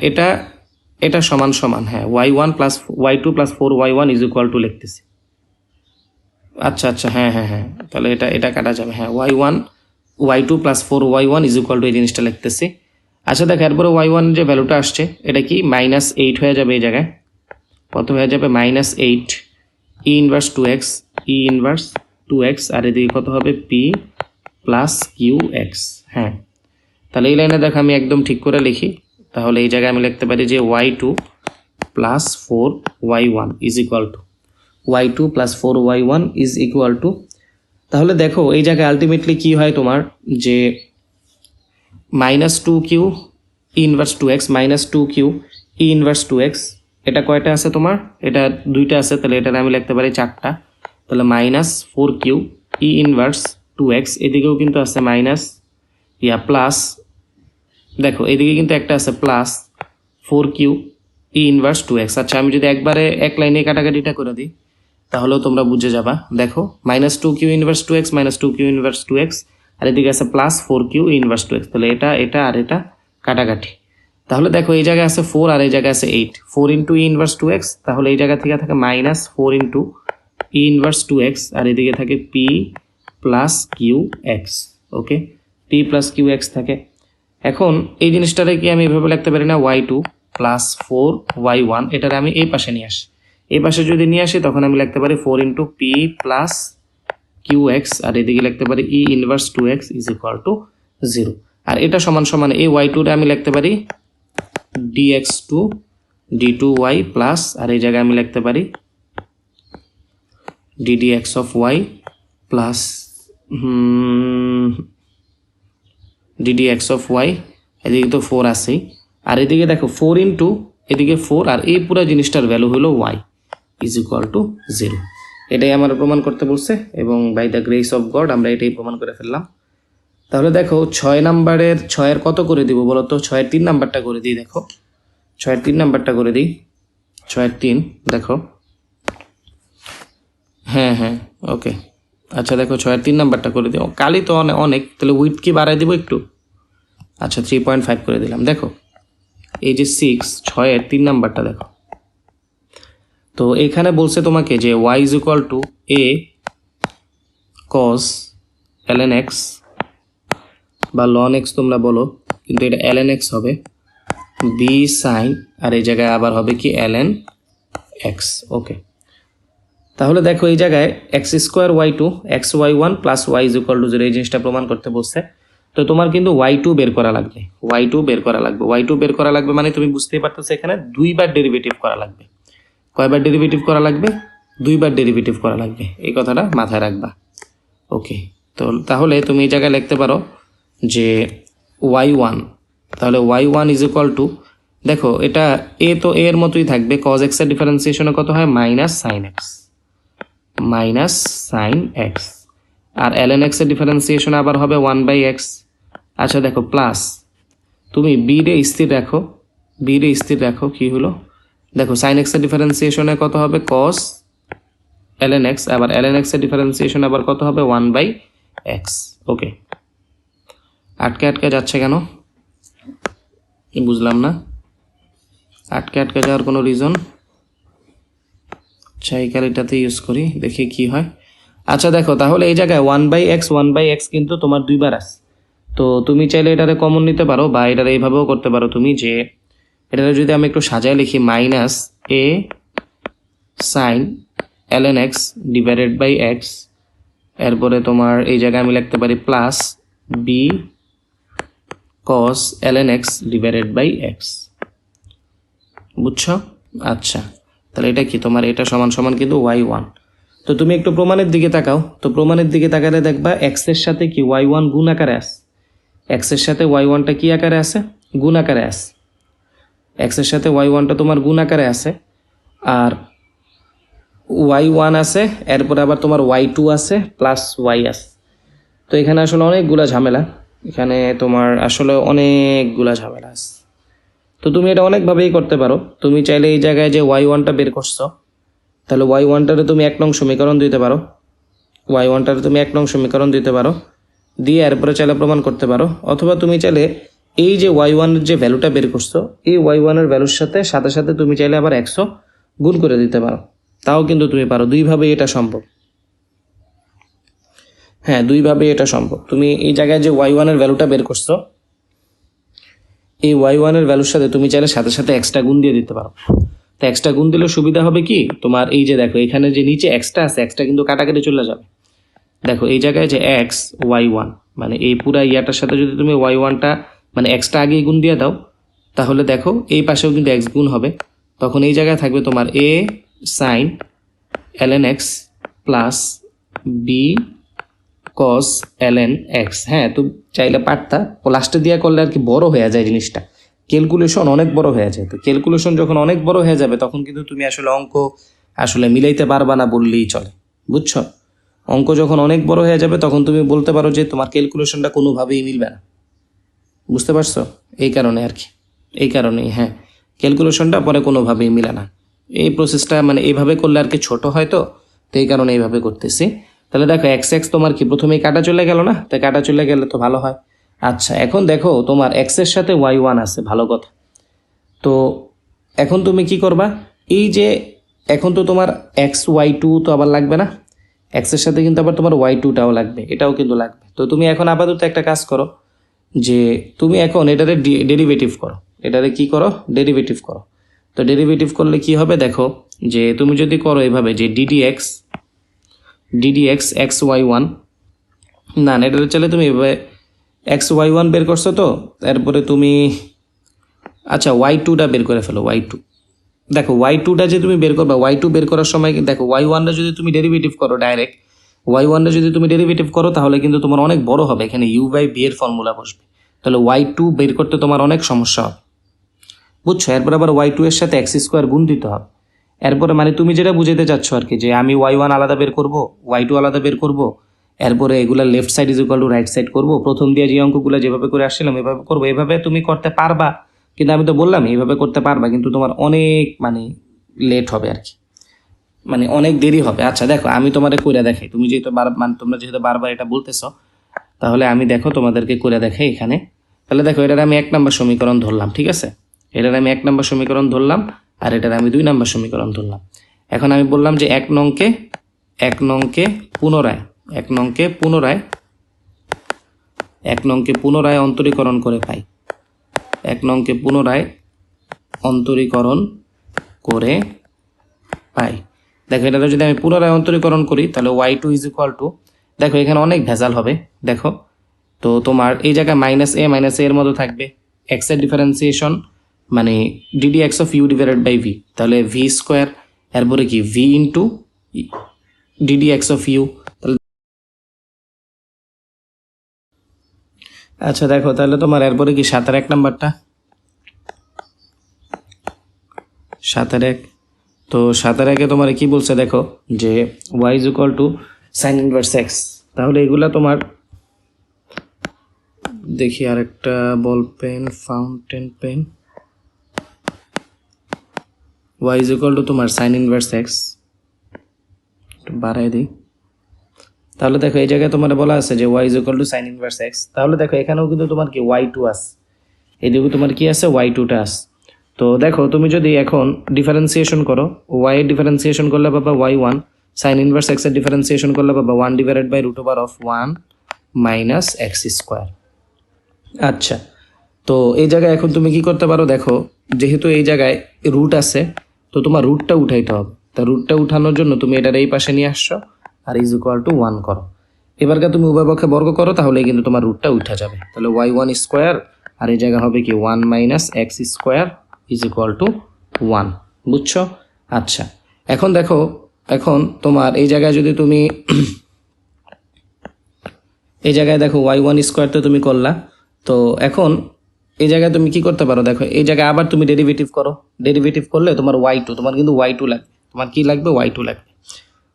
Speaker 1: এটা সমান সমান, হ্যাঁ, y1 plus y2 plus 4y1 is equal two লিখতেছি। আচ্ছা আচ্ছা, হ্যাঁ হ্যাঁ হ্যাঁ, তাহলে এটা কাটা যাবে। হ্যাঁ, y2 plus 4y1 is equal two এই জিনিসটা লিখতেছি। আচ্ছা দেখো, এরপরে y1 যে ভ্যালুটা আসছে এটা কি -8 হয়ে যাবে। এই জায়গায় কত হয়ে যাবে? -8 ই ইনভার্স 2x, ই ইনভার্স 2x, আর এদিকে কত হবে? p plus Q x. হ্যাঁ, তাহলে এই লাইনে দেখো আমি একদম ঠিক করে লিখি। তাহলে এই জায়গায় আমি লিখতে পারি যে y2 plus 4y1 is equal two y2 plus 4y1 is equal to, তাহলে দেখো এই জায়গায় আলটিমেটলি কি হয় তোমার, যে -2q ই ইনভার্স 2x, -2q ই ইনভার্স 2x, এটা কয়টা আছে তোমার? এটা 2টা আছে, তাহলে এটা আমি লিখতে পারি 4টা। তাহলে -4q ই ইনভার্স 2x, এদিকেও কিন্তু আছে প্লাস, দেখো এদিকে কিন্তু একটা আছে প্লাস 4q ই ইনভার্স 2x। আচ্ছা, আমি যদি একবারে এক লাইনে কাটাকাটিটা করে দিই তাহলেও তোমরা বুঝে যাবা। দেখো -2q inverse 2x, -2q inverse 2x, আর এদিকে আছে প্লাস 4q ইনভার্স 2x, তাহলে এটা আর এটা কাটাকাটি। তাহলে দেখো এই জায়গায় আছে 4 আর এই জায়গায় আছে 8, 4 ইন্টু ই ইনভার্স 2x, তাহলে এই জায়গা থেকে থাকে -4 ইন্টু ই ইনভার্স 2x, আর এদিকে থাকে p প্লাস কিউ এক্স। ওকে, p প্লাস কিউ এক্স থাকে। এখন এই জিনিসটারে কি আমি এভাবে লিখতে পারি না, y2 প্লাস 4y1, এটারে আমি এই পাশে নিয়ে আসি। এই পাশে যদি নিয়ে আসি তখন আমি লিখতে পারি 4 into P plus Q X, আর এদিকে লিখতে পারি E inverse 2x is equal to 0। আর এটা সমান সমান এই y2টা আমি লিখতে পারি dx2 d2y প্লাস, আর এই জায়গায় আমি লিখতে পারি ddx of y plus ddx of y, এদিকে তো 4 আছেই, আর এদিকে দেখো 4 ইন্টু এদিকে 4, আর এই পুরো জিনিসটার ভ্যালু হলো y ইজ ইকুয়াল টু 0। এটাই আমার প্রমাণ করতে বলছে, এবং by the grace of God আমরা এটাই প্রমাণ করে ফেললাম। তাহলে দেখো 6 নাম্বারের 6-এর কত করে দিব বলো তো? 6-এর 3 নাম্বারটা করে দিই। দেখো 6-এর 3 নাম্বারটা করে দিই। 6-এর 3 দেখো, হ্যাঁ হ্যাঁ ওকে। আচ্ছা দেখো 6-এর 3 নাম্বারটা করে দিও। কালি তো অনেক, তাহলে উইথ কি বাড়াই দিব একটু? আচ্ছা 3.5 করে দিলাম। দেখো এই যে 6, 6-এর 3 নাম্বারটা দেখো। তো এখানে বলছে তোমাকে যে y is equal two a cos ln x বা ln x তোমরা বলো, কিন্তু এটা ln x হবে, b sin, আর এই জায়গায় আবার হবে কি ln x। ওকে, তাহলে দেখো এই জায়গায় x square y2 xy1 plus y is equal to 0 এই জিনিসটা প্রমাণ করতে বলছে। তো তোমার কিন্তু y2 বের করা লাগবে, y2 বের করা লাগবে। y2 বের করা লাগবে মানে তুমি বুঝতেই পারতেছো এখানে 2বার ডেরিভেটিভ করা লাগবে। কয়বার ডেরিভেটিভ করা লাগবে? 2বার ডেরিভেটিভ করা লাগবে, এই কথাটা মাথায় রাখবা। ওকে, তো তাহলে তুমি এই জায়গায় লিখতে পারো যে y1, তাহলে y1 ইজ ইকুয়াল টু, দেখো এটা a তো a এর মতোই থাকবে, cos x এর ডিফারেন্সিয়েশনে কত হয়? মাইনাস সাইন এক্স, আর ln x এর ডিফারেন্সিয়েশন আবার হবে 1/x। আচ্ছা দেখো প্লাস, তুমি b রে স্থির রাখো, কি হলো দেখো সাইন এক্স এর ডিফারেন্সিয়েশনে কত হবে? cos ln x, আবার ln x এর ডিফারেন্সিয়েশন আবার কত হবে? 1/x। ওকে, আটকে যাচ্ছে কেন বুঝলাম না, আটকে যাওয়ার কোনো রিজন? আচ্ছা এই ক্যালিটাতে ইউজ করি, দেখি কি হয়। আচ্ছা দেখো, তাহলে এই জায়গায় 1/x কিন্তু তোমার 2বার আছে। তো তুমি চাইলে এটারে কমন নিতে পারো, বা এটারে এইভাবেও করতে পারো তুমি, যে এটারে যদি আমি একটু সাজায় লিখি minus a sine ln x divided by x, এরপরে তোমার এই জায়গায় আমি লিখতে পারি plus b cos ln x divided by x। বুঝছো? আচ্ছা, তাহলে এটা কি তোমার এটা সমান সমান কিন্তু y1। তো তুমি একটু প্রমাণের দিকে তাকাও, তো প্রমাণের দিকে তাকালে দেখবা এক্স এর সাথে কি y1 গুণ আকারে আছে, এক্স এর সাথে y1টা কি আকারে আছে, গুণ আকারে আছে, এক্স এর সাথে y1টা তোমার গুণ আকারে আছে, আর y1 আছে, এরপরে আবার তোমার y2 আছে প্লাস y আছে। তো এখানে আসলে অনেকগুলা ঝামেলা, এখানে তোমার আসলে অনেকগুলা ঝামেলা আছে। তো তুমি এটা অনেকভাবেই করতে পারো। তুমি চাইলে এই জায়গায় যে y1টা বের করছো, তাহলে y1টারে তুমি 1 নং সমীকরণ দিতে পারো, y1টারে তুমি 1 নং সমীকরণ দিতে পারো, দিয়ে এরপরে চাইলে প্রমাণ করতে পারো। অথবা তুমি চাইলে এই যে y1 এর যে ভ্যালুটা বের করছো, এই y1 এর ভ্যালুর সাথে সাথে সাথে তুমি চাইলে আবার 100 গুণ করে দিতে পারো, তাও কিন্তু তুমি পারো। দুইভাবেই এটা সম্ভব। হ্যাঁ, দুইভাবেই এটা সম্ভব। তুমি এই জায়গায় যে y1 এর ভ্যালুটা বের করছো, এই y1 এর ভ্যালুর সাথে তুমি চাইলে সাথে সাথে এক্সট্রা গুণ দিয়ে দিতে পারো। তো এক্সট্রা গুণ দিলে সুবিধা হবে কি, তোমার এই যে দেখো এখানে যে নিচে এক্সট্রা আছে, এক্সট্রা কিন্তু কাটাকাটি চলে যাবে। দেখো এই জায়গায় যে এক্স y1, মানে এই পুরা ইয়াটার সাথে যদি তুমি y1টা মানে এক্সট্রা আগেই গুণ দিয়ে দাও, তাহলে দেখো এই পাশেও কিন্তু এক্স গুণ হবে। তখন এই জায়গায় থাকবে তোমার a sine ln x plus b cos ln x। হ্যাঁ, তো চাইলে পারতা লাস্টে দিয়া করলে আর কি বড় হয়ে যায় জিনিসটা, ক্যালকুলেশন অনেক বড় হয়ে যায়। তো ক্যালকুলেশন যখন অনেক বড় হয়ে যাবে তখন কিন্তু তুমি আসলে অঙ্ক আসলে মিলাইতে পারবা না বললেই চলে, বুঝছো? অঙ্ক যখন অনেক বড় হয়ে যাবে তখন তুমি বলতে পারো যে তোমার ক্যালকুলেশনটা কোনোভাবেই মিলবে না, বুঝতে পারছো? এই কারণে আর কি, এই কারণেই। হ্যাঁ, ক্যালকুলেশনটা পরে কোনোভাবেই মিলে না। এই প্রসেসটা মানে এইভাবে করলে আর কি ছোট হয়, তো এই কারণে এইভাবে করতেছি। তাহলে দেখো এক্স এক্স তোমার কি প্রথমেই কাটা চলে গেল না, তাই কাটা চলে গেলে তো ভালো হয়। আচ্ছা, এখন দেখো তোমার এক্সের সাথে y1 আছে, ভালো কথা। তো এখন তুমি কি করবা, এই যে এখন তো তোমার xy2 তো আবার লাগবে না, এক্সের সাথে কিন্তু আবার তোমার y2টাও লাগবে, এটাও কিন্তু লাগবে। তো তুমি এখন আপাতত একটা কাজ করো, যে তুমি এখন এটারে ডেরিভেটিভ করো, এটারে কি করো, ডেরিভেটিভ করো। তো ডেরিভেটিভ করলে কি হবে দেখো, যে তুমি যদি করো এভাবে যে ddx xy1, না এটা চলে তুমি এভাবে xy1 বের করছো, তো তারপরে তুমি আচ্ছা y2টা বের করে ফেলো, y2। দেখো y2টা যে তুমি বের করবা, y2 বের করার সময় দেখো y1টা যদি তুমি ডেরিভেটিভ করো ডাইরেক্ট, y1টা যদি তুমি ডেরিভেটিভ করো তাহলে কিন্তু তোমার অনেক বড় হবে, এখানে u/b এর ফর্মুলা বসবে, তাহলে y2 বের করতে তোমার অনেক সমস্যা হবে, বুঝছো? এরপর আবার y2 এর সাথে x² গুণ দিতে হবে। এরপরে মানে তুমি যেটা বুঝাইতে চাচ্ছ আর কি, যে আমি y1 আলাদা বের করব, y2 আলাদা বের করব, এরপরে এগুলা left side is equal two right side করবো, প্রথম দিয়ে যে অঙ্কগুলো যেভাবে করে আসছিলাম এভাবে করবো, এভাবে তুমি করতে পারবা। কিন্তু আমি তো বললাম এইভাবে করতে পারবা, কিন্তু তোমার অনেক মানে লেট হবে আর কি, মানে অনেক দেরি হবে। আচ্ছা দেখো আমি তোমারে করে দেখাই, তুমি যেহেতু মানে তোমরা যেহেতু বারবার এটা বলতেছো, তাহলে আমি দেখো তোমাদেরকে করে দেখাই এখানে। তাহলে দেখো এটার আমি 1 নম্বর সমীকরণ ধরলাম, ঠিক আছে? এটার আমি 1 নম্বর সমীকরণ ধরলাম, আর এটার আমি 2 নম্বর সমীকরণ ধরলাম। এখন আমি বললাম যে এক নংকে পুনরায় অন্তরীকরণ করে পাই, 1 নংকে পুনরায় অন্তরীকরণ করে পাই। দেখো এটা যদি আমি পুনরায় অন্তরীকরণ করি তাহলে y2 ইজ ইকুয়াল টু, দেখো এখানে অনেক ভেজাল হবে, দেখো তো তোমার এই জায়গায় -a এর মতো থাকবে, x এর ডিফারেন্সিয়েশন মানে ddx of u divided by v, তাহলে v², এরপরে কি v into ddx of u। আচ্ছা দেখো তাহলে তোমার এরপরে কি 7-1 নাম্বারটা, 7-1। তো 7-1-এ তোমার কি বলছে দেখো, যে y is equal to sine inverse x। তাহলে এগুলা তোমার দেখি আরেকটা ball pen, fountain pen, y is equal to তোমার সাইন ইনভার্স x, একটু বাড়াই দিই। তাহলে দেখো এই জায়গায় তোমার বলা আছে যে y is equal to sine inverse x। তাহলে দেখো এখানেও কিন্তু তোমার কি y2 আছে, এদিকে তোমার কি আছে y2টা আছে। তো দেখো তুমি যদি এখন ডিফারেন্সিয়েশন করো, y এর ডিফারেন্সিয়েশন করলে পাবা y1, সাইন ইনভার্স x এর ডিফারেন্সিয়েশন করলে পাবা 1 ডিভাইডেড বাই √1 মাইনাস x²। আচ্ছা, তো এই জায়গায় এখন তুমি কি করতে পারো, দেখো যেহেতু এই জায়গায় রুট আছে, তো তোমার রুটটা উঠাইতে হবে। তা রুটটা উঠানোর জন্য তুমি এটার এই পাশে নিয়ে আসছো, আর ইজ ইকুয়াল টু 1 করো। এবারকার তুমি উভয় পক্ষে বর্গ করো, তাহলে কিন্তু তোমার রুটটা উঠা যাবে। তাহলে y1² আর এই জায়গা হবে কি 1 minus x² is equal to 1, বুঝছো? আচ্ছা, এখন দেখো, এখন তোমার এই জায়গায় যদি তুমি এই জায়গায় দেখো y1 স্কোয়ার তো তুমি করলা, তো এখন এই জায়গায় তুমি কি করতে পারো, দেখো এই জায়গায় আবার তুমি ডেরিভেটিভ করো, ডেরিভেটিভ করলে তোমার y2, তোমার কিন্তু y2 লাগবে, তোমার কি লাগবে, y2 লাগবে।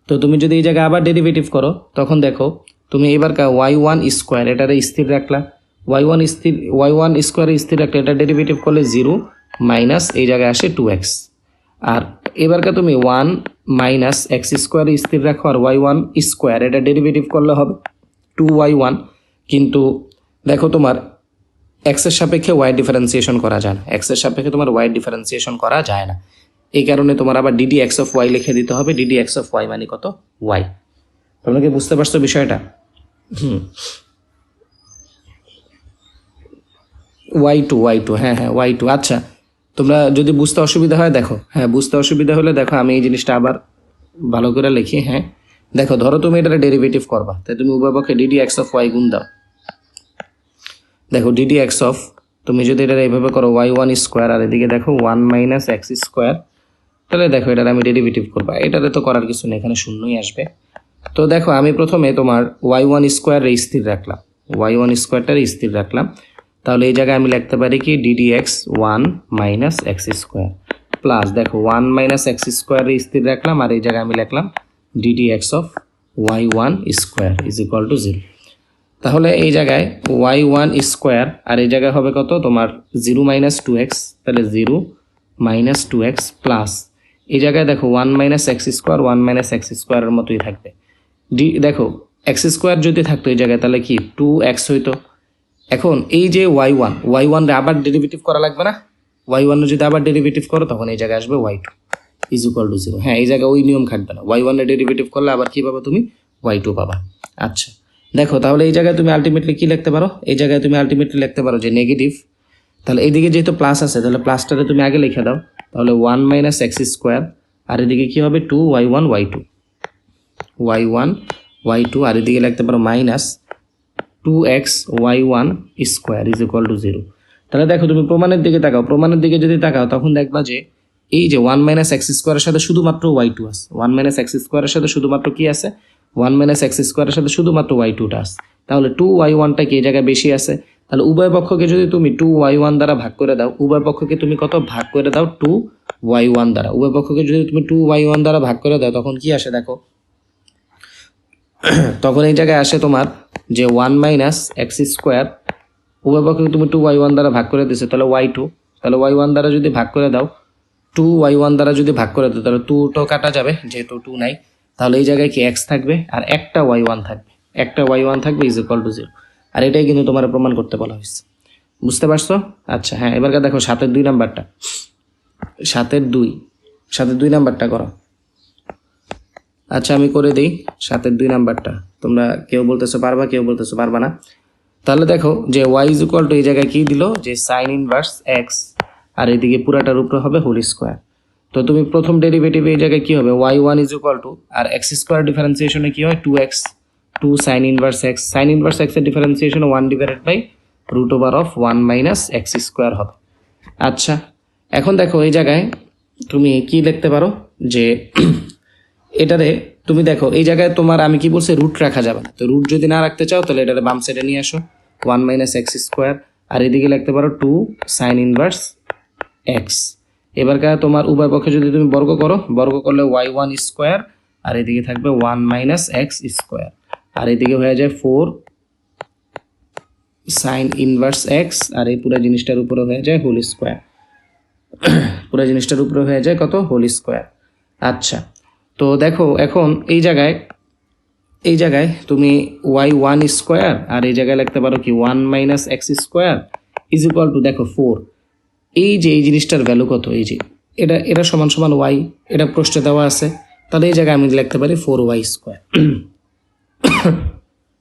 Speaker 1: তো তুমি যদি এই জায়গায় আবার ডেরিভেটিভ করো, তখন দেখো তুমি এবার y1 স্কোয়ার এটারে স্থির রাখলা, y1 স্কোয়ারে স্থির রাখলে এটা ডেরিভেটিভ করলে 0 মাইনাস এই জায়গায় আসে 2x। আর এবারকে তুমি 1 মাইনাস এক্স স্কোয়ারে স্থির রাখো, আর y1 স্কোয়ার এটা ডেরিভেটিভ করলে হবে 2y1, কিন্তু দেখো তোমার এক্সের সাপেক্ষে ওয়াই ডিফারেন্সিয়েশন করা যায় না, এক্সের সাপেক্ষে তোমার ওয়াই ডিফারেন্সিয়েশন করা যায় না, এই কারণে তোমার আবার ডিডি এক্স অফ ওয়াই লিখে দিতে হবে, ডিডি এক্স অফ ওয়াই মানে কত, ওয়াই। তোমরা কি বুঝতে পারছো বিষয়টা? y2, হ্যাঁ y2। আচ্ছা, তোমরা যদি বুঝতে অসুবিধা হয় দেখো, হ্যাঁ বুঝতে অসুবিধা হলে দেখো আমি এই জিনিসটা আবার ভালো করে লিখি। হ্যাঁ দেখো, ধরো তুমি এটা ডেরিভেটিভ করবা, তাই তুমি উভয় পক্ষে ডিডি এক্স অফ ওয়াই গুণ দাও। দেখো ডিডি এক্স অফ, তুমি যদি এটা এইভাবে করো y1 স্কোয়ার, আর এদিকে দেখো 1 মাইনাস এক্স স্কোয়ার, তাহলে দেখো এটার আমি ডেরিভেটিভ করবা, এটাতে তো করার কিছু নেই, এখানে শূন্যই আসবে। তো দেখো আমি প্রথমে তোমার y1 স্কোয়ার স্থির রাখলাম, y1 স্কোয়ারটার স্থির রাখলাম, তাহলে এই জায়গায় আমি লিখতে পারি কি DD x 1 minus x square plus, দেখো 1 মাইনাস এক্স স্কোয়ার স্থির রাখলাম, আর এই জায়গায় আমি লিখলাম DD x of y1 square is equal to 0। তাহলে এই জায়গায় y1 স্কোয়ার আর এই জায়গায় হবে কত তোমার 0 মাইনাস 2x, তাহলে 0 মাইনাস 2x প্লাস এই জায়গায় দেখো 1 minus x square 1 minus x স্কোয়ারের মতোই থাকবে। দেখো এক্স স্কোয়ার যদি থাকতো এই জায়গায় তাহলে কি 2x হইতো। এখন এই যে y1 রে আবার ডেরিভেটিভ করা লাগবে না, y1 এর যদি আবার ডেরিভেটিভ করো তখন এই জায়গায় আসবে y2 ইজ ইকুয়াল টু 0। হ্যাঁ এই জায়গায় ওই নিয়ম খাটবে না, y1 এর ডেরিভেটিভ করলে আবার কি পাবা তুমি, y2 পাবা। আচ্ছা দেখো, তাহলে এই জায়গায় তুমি আলটিমেটলি কি লিখতে পারো, এই জায়গায় তুমি আলটিমেটলি লিখতে পারো যে নেগেটিভ, তাহলে এইদিকে যেহেতু প্লাস আছে তাহলে প্লাসটাতে তুমি আগে লিখে দাও, তাহলে 1 মাইনাস এক্স স্কোয়ার, আর এদিকে কি হবে 2y1 y2 আর এদিকে লিখতে পারো minus 2x y1 square is equal to 0। তাহলে দেখো তুমি প্রমাণের দিকে তাকাও, প্রমাণের দিকে যদি তাকাও তখন দেখবা যে এই যে 1 মাইনাস এক্স স্কোয়ারের সাথে শুধুমাত্র y2 আছে, 1 মাইনাস এক্স স্কোয়ারের সাথে শুধুমাত্র কি আছে, 1 মাইনাস এক্স স্কোয়ারের সাথে শুধুমাত্র y2টা আছে, তাহলে 2y1টা কি এই জায়গায় বেশি আছে, তাহলে উভয় পক্ষকে যদি তুমি 2y1 দ্বারা ভাগ করে দাও, উভয় পক্ষকে তুমি কত ভাগ করে দাও 2y1 দ্বারা, উভয় পক্ষকে যদি তুমি 2y1 দ্বারা ভাগ করে দাও তখন কি আসে দেখো, তখন এই জায়গায় আসে তোমার যে 1 মাইনাস এক্স স্কোয়ার, উভয় পক্ষকে তুমি 2y1 দ্বারা ভাগ করে দিছো, তাহলে y2, তাহলে y1 দ্বারা যদি ভাগ করে দাও 2y1 দ্বারা যদি ভাগ করে দাও তাহলে 2 তো কাটা যাবে, যেহেতু 2 নাই, তাহলে এই জায়গায় কি x থাকবে আর একটা y1 থাকবে ইজ ইকুয়াল টু 0। আর এটাই কিন্তু তোমার প্রমাণ করতে বলা হয়েছে, বুঝতে পারছো? আচ্ছা হ্যাঁ, এবার দেখো 7-এর 2 নাম্বারটা, 7-এর 2 নাম্বারটা করো। আচ্ছা আমি করে দিই 7-এর 2 নাম্বারটা, তোমরা কেউ বলতেছো পারবা, কেউ বলতেছো পারবা না। তাহলে দেখো যে y ইজ ইকুয়াল টু এই জায়গায় কি দিল যে সাইন ইনভার্স x, আর এদিকে পুরাটার উপরে হবে হোল স্কোয়ার। তো তুমি প্রথম ডেরিভেটিভ এই জায়গায় কি হবে y1 ইজ ইকুয়াল টু, আর x স্কোয়ার ডিফারেন্সিয়েশনে কি হয় 2x, 2 sine inverse x, sine inverse x এর differentiation 1 divided by root over of 1 minus x square হবে। আচ্ছা এখন দেখো এই জায়গায় তুমি কি লিখতে পারো যে এটারে তুমি দেখো এই জায়গায় তোমার আমি কি বলছি রুট রাখা যাবে না, তো রুট যদি না রাখতে চাও তাহলে এটারে বাম সাইডে নিয়ে আসো 1 মাইনাস এক্স স্কোয়ার, আর এদিকে লিখতে পারো 2 সাইন ইনভার্স এক্স। এবার তোমার উভয় পক্ষে যদি তুমি বর্গ করো, বর্গ করলে y1 স্কোয়ার, আর এদিকে থাকবে 1 মাইনাস এক্স স্কোয়ার, আর এদিকে হয়ে যায় 4 সাইন ইনভার্স এক্স, আর এই পুরো জিনিসটার উপরে হয়ে যায় হোল স্কোয়ার, পুরো জিনিসটার উপরে হয়ে যায় কত, হোল স্কোয়ার। আচ্ছা তো দেখো এখন এই জায়গায় তুমি y1 স্কোয়ার, আর এই জায়গায় লিখতে পারো কি 1 minus x square is equal to, দেখো 4, এই যে এই জিনিসটার ভ্যালু কত, এই যে এটা সমান সমান y, এটা প্রশ্নে দেওয়া আছে, তাহলে এই জায়গায় আমি লিখতে পারি 4y স্কোয়ার।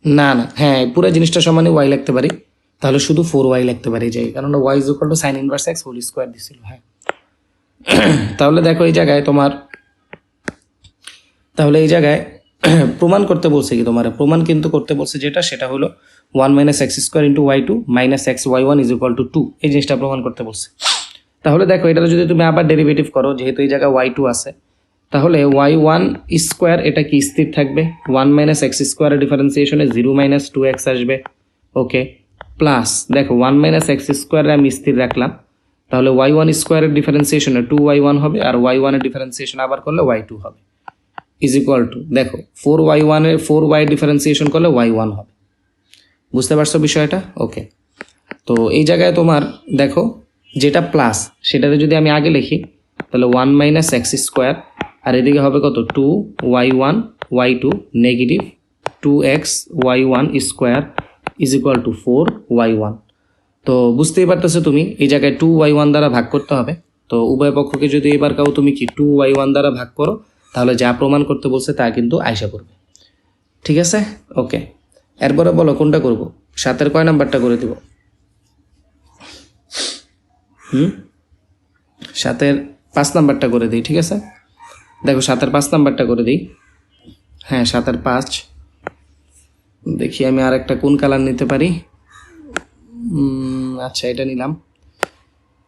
Speaker 1: না হ্যাঁ পুরো জিনিসটা সমানে y লিখতে পারি, তাহলে শুধু 4y লিখতে পারি যে, কারণ y is equal to sine inverse x whole square দিছিল। হ্যাঁ তাহলে দেখো এই জায়গায় তোমার, তাহলে এই জায়গায় প্রমাণ করতে বলছে কি, তোমার প্রমাণ কিন্তু করতে বলছে যেটা, সেটা হলো 1 minus x square into y2 minus x y1 is equal two 2, এই জিনিসটা প্রমাণ করতে বলছে। তাহলে দেখো এটার যদি তুমি আবার ডেরিভেটিভ করো, যেহেতু এই জায়গায় ওয়াই টু আছে, তাহলে ওয়াই ওয়ান স্কোয়ার এটা কি স্থির থাকবে, ওয়ান মাইনাস এক্স স্কোয়ারের ডিফারেন্সিয়েশনে জিরো মাইনাস টু এক্স আসবে। ওকে, প্লাস দেখো ওয়ান মাইনাস এক্স স্কোয়ারে আমি স্থির রাখলাম, তাহলে ওয়াই ওয়ান স্কোয়ারের ডিফারেন্সিয়েশনে টু ওয়াই ওয়ান হবে, আর ওয়াই ওয়ানের ডিফারেন্সিয়েশন আবার করলে ওয়াই টু হবে, ইজ ইকুয়াল টু দেখো ফোর ওয়াই ওয়ানের ফোর ওয়াই ডিফারেন্সিয়েশন করলে ওয়াই ওয়ান হবে। বুঝতে পারছো বিষয়টা? ওকে, তো এই জায়গায় তোমার দেখো যেটা প্লাস সেটাতে যদি আমি আগে লিখি, তাহলে ওয়ান মাইনাস এক্স স্কোয়ার, আর এদিকে হবে কত two y one y two negative two x y one square is equal to four y one. তো বুঝতেই পারতেছো তুমি এই জায়গায় টু ওয়াই ওয়ান দ্বারা ভাগ করতে হবে। তো উভয় পক্ষকে যদি এবার কাউ তুমি কি টু ওয়াই ওয়ান দ্বারা ভাগ করো, তাহলে যা প্রমাণ করতে বলছে তা কিন্তু আয়সা করবে। ঠিক আছে? ওকে, এরপরে বলো কোনটা করব, সাতের কয় নাম্বারটা করে দিব? সাতের 5 নাম্বারটা করে দিই। ঠিক আছে, দেখো সাতের 5 নাম্বারটা করে দিই। হ্যাঁ, সাতের 5। দেখি আমি আর একটা কোন কালার নিতে পারি। আচ্ছা এটা নিলাম,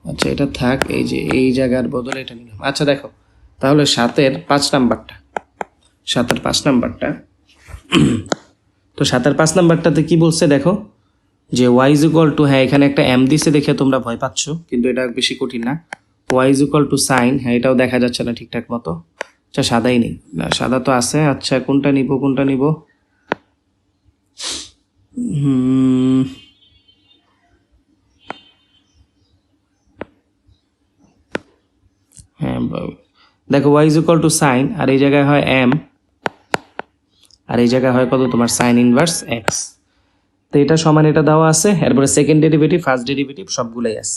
Speaker 1: আচ্ছা এটা থাক, এই যে এই জায়গার বদলে এটা নিলাম। আচ্ছা দেখো তাহলে সাতের 5 নাম্বারটা, সাতের 5 নাম্বারটা তো সাতের 5 নাম্বারটাতে কি বলছে দেখো, যে ওয়াই ইজ ইকুয়াল টু, হ্যাঁ এখানে একটা এম দিছে দেখে তোমরা ভয় পাচ্ছ, কিন্তু এটা বেশি কঠিন না। Y is equal to sine, হ্যাঁ এটাও দেখা যাচ্ছে না ঠিকঠাক মতো। আচ্ছা সাদাই নেই, না সাদা তো আছে। আচ্ছা কোনটা নিব, কোনটা নিব? হ্যাঁ দেখো Y is equal to sine, আর এই জায়গায় হয় এম, আর এই জায়গায় হয় কত তোমার সাইন ইনভার্স এক্স। তো এটা সমান এটা দেওয়া আছে, এরপরে সেকেন্ড ডেরিভেটিভ ফার্স্ট ডেরিভেটিভ সবগুলোই আছে।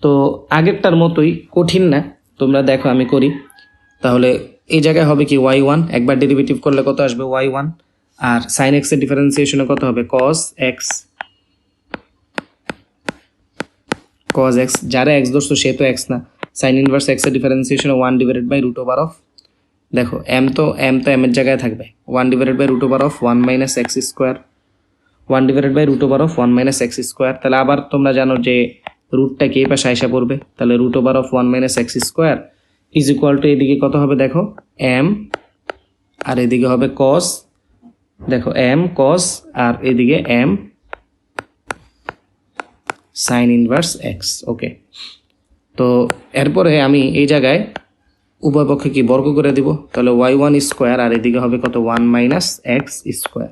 Speaker 1: তো আগেরটার মতোই, কঠিন না, তোমরা দেখো আমি করি। তাহলে এই জায়গায় হবে কি ওয়াই ওয়ান, একবার ডেরিভেটিভ করলে কত আসবে ওয়াই ওয়ান, আর সাইন এক্সের ডিফারেন্সিয়েশনে কত হবে কস এক্স, কস এক্স, যারা এক্স ধরছো সে তো এক্স না, সাইন ইনভার্স এক্সের ডিফারেন্সিয়েশনে one divided by root over of, দেখো এম তো এমের জায়গায় থাকবে, one divided by root over of one minus x square, one divided by root over of one minus x square. তাহলে আবার তোমরা জানো যে রুটটা কে পাশে আইসা পড়বে, তাহলে root over of one minus x square is equal to এদিকে কত হবে দেখো এম, আর এদিকে হবে কস, দেখো এম কস, আর এদিকে এম সাইন ইনভার্স এক্স। ওকে, তো এরপরে আমি এই জায়গায় উভয় পক্ষে কি বর্গ করে দিব, তাহলে ওয়াই ওয়ান স্কোয়ার, আর এদিকে হবে কত ওয়ান মাইনাস এক্স স্কোয়ার,